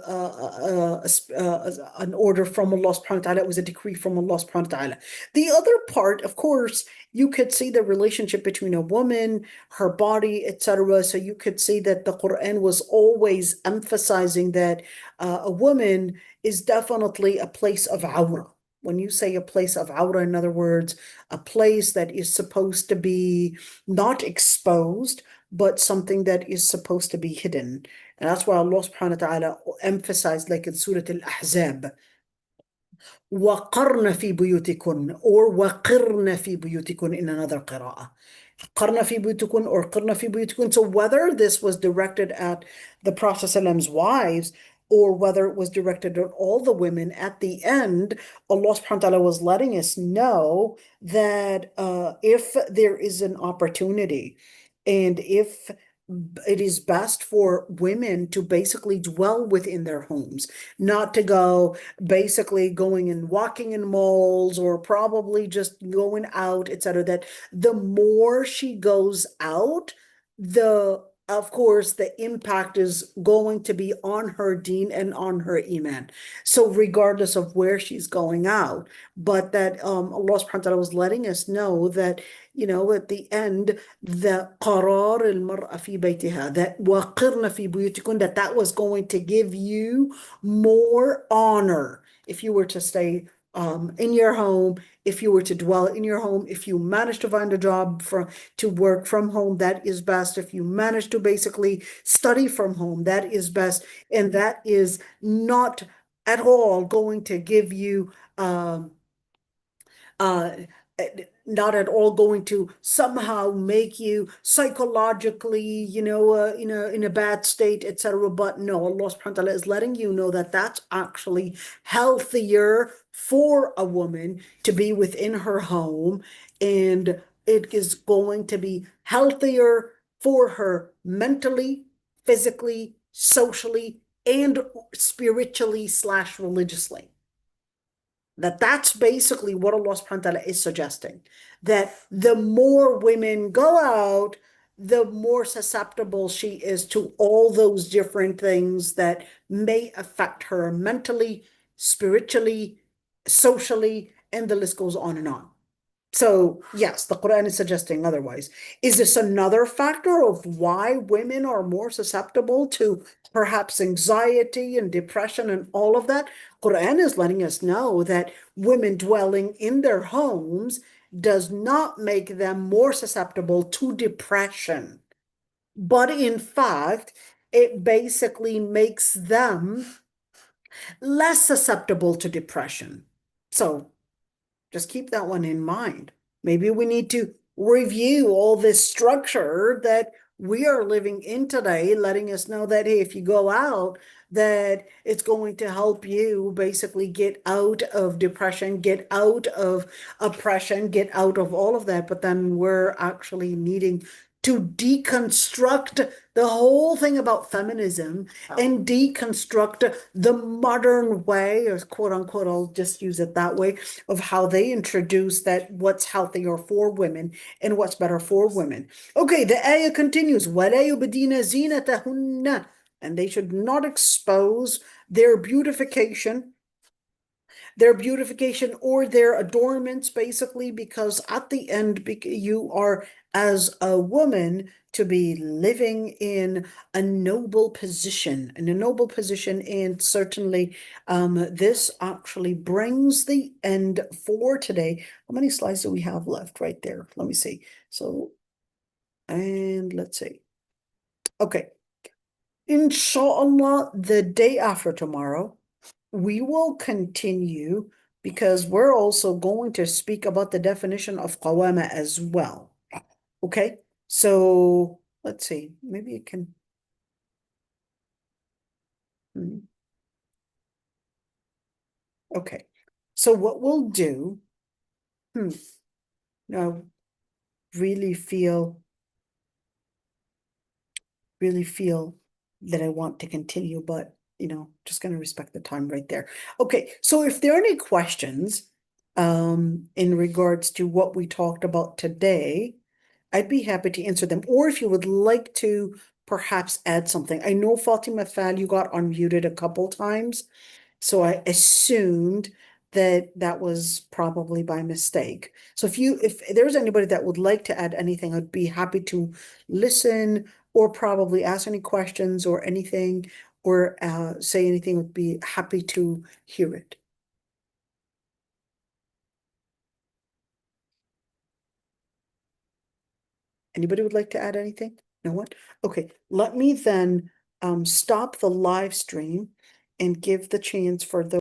order from Allah subhanahu wa ta'ala. It was a decree from Allah subhanahu wa ta'ala. The other part, of course, you could see the relationship between a woman, her body, etc. So you could see that the Quran was always emphasizing that a woman is definitely a place of awrah. When you say a place of awrah, in other words, a place that is supposed to be not exposed, but something that is supposed to be hidden. And that's why Allah subhanahu wa ta'ala emphasized, like in Surah Al-Ahzab, وَقَرْنَ فِي بُيُوتِكُنَّ or وَقِرْنَ فِي بُيُوتِكُنَّ in another قراءة. قَرْنَ فِي بُيُوتِكُنَّ or قِرْنَ فِي بُيُوتِكُنَّ. So whether this was directed at the Prophet ﷺ's wives or whether it was directed at all the women, at the end, Allah subhanahu wa ta'ala was letting us know that if there is an opportunity and if it is best for women to basically dwell within their homes, not to go basically going and walking in malls or probably just going out, etc. That the more she goes out, the of course the impact is going to be on her deen and on her iman. So regardless of where she's going out, but that Allah subhanahu wa ta'ala was letting us know that, you know, at the end, the qarar al-mar'a fi baytiha, that waqirna fi buyutikun, that was going to give you more honor if you were to stay in your home, if you were to dwell in your home, if you manage to find a job to work from home, that is best. If you manage to basically study from home, that is best. And that is not at all going to give you uh, not at all going to somehow make you psychologically, you know, in a bad state, etc. But no, Allah subhanahu wa ta'ala is letting you know that that's actually healthier for a woman to be within her home, and it is going to be healthier for her mentally, physically, socially, and spiritually / religiously. That's basically what Allah subhanahu wa ta'ala is suggesting. That the more women go out, the more susceptible she is to all those different things that may affect her mentally, spiritually, socially, and the list goes on and on. So yes, the Quran is suggesting otherwise. Is this another factor of why women are more susceptible to perhaps anxiety and depression and all of that? Quran is letting us know that women dwelling in their homes does not make them more susceptible to depression, but in fact, it basically makes them less susceptible to depression. So just keep that one in mind. Maybe we need to review all this structure that we are living in today, letting us know that, hey, if you go out, that it's going to help you basically get out of depression, get out of oppression, get out of all of that. But then we're actually needing to deconstruct the whole thing about feminism and deconstruct the modern way, or quote unquote, I'll just use it that way, of how they introduce that what's healthier for women and what's better for women. Okay, the ayah continues, وَلَا يُبْدِينَ زِينَتَهُنَّ, and they should not expose their beautification or their adornments, basically, because at the end, you are, as a woman, to be living in a noble position, and certainly this actually brings the end for today. How many slides do we have left? Right there. Let me see. So, and let's see. Okay. Inshallah, the day after tomorrow, we will continue because we're also going to speak about the definition of qawama as well. Okay, so let's see, maybe it can. Okay, so what we'll do, now really feel that I want to continue, but you know, just going to respect the time right there. Okay, so if there are any questions in regards to what we talked about today, I'd be happy to answer them. Or if you would like to perhaps add something. I know Fatima Fal, you got unmuted a couple times, so I assumed that was probably by mistake. So if there's anybody that would like to add anything, I'd be happy to listen or probably ask any questions or anything or say anything, would be happy to hear it. Anybody would like to add anything? No one? Okay, let me then stop the live stream and give the chance for those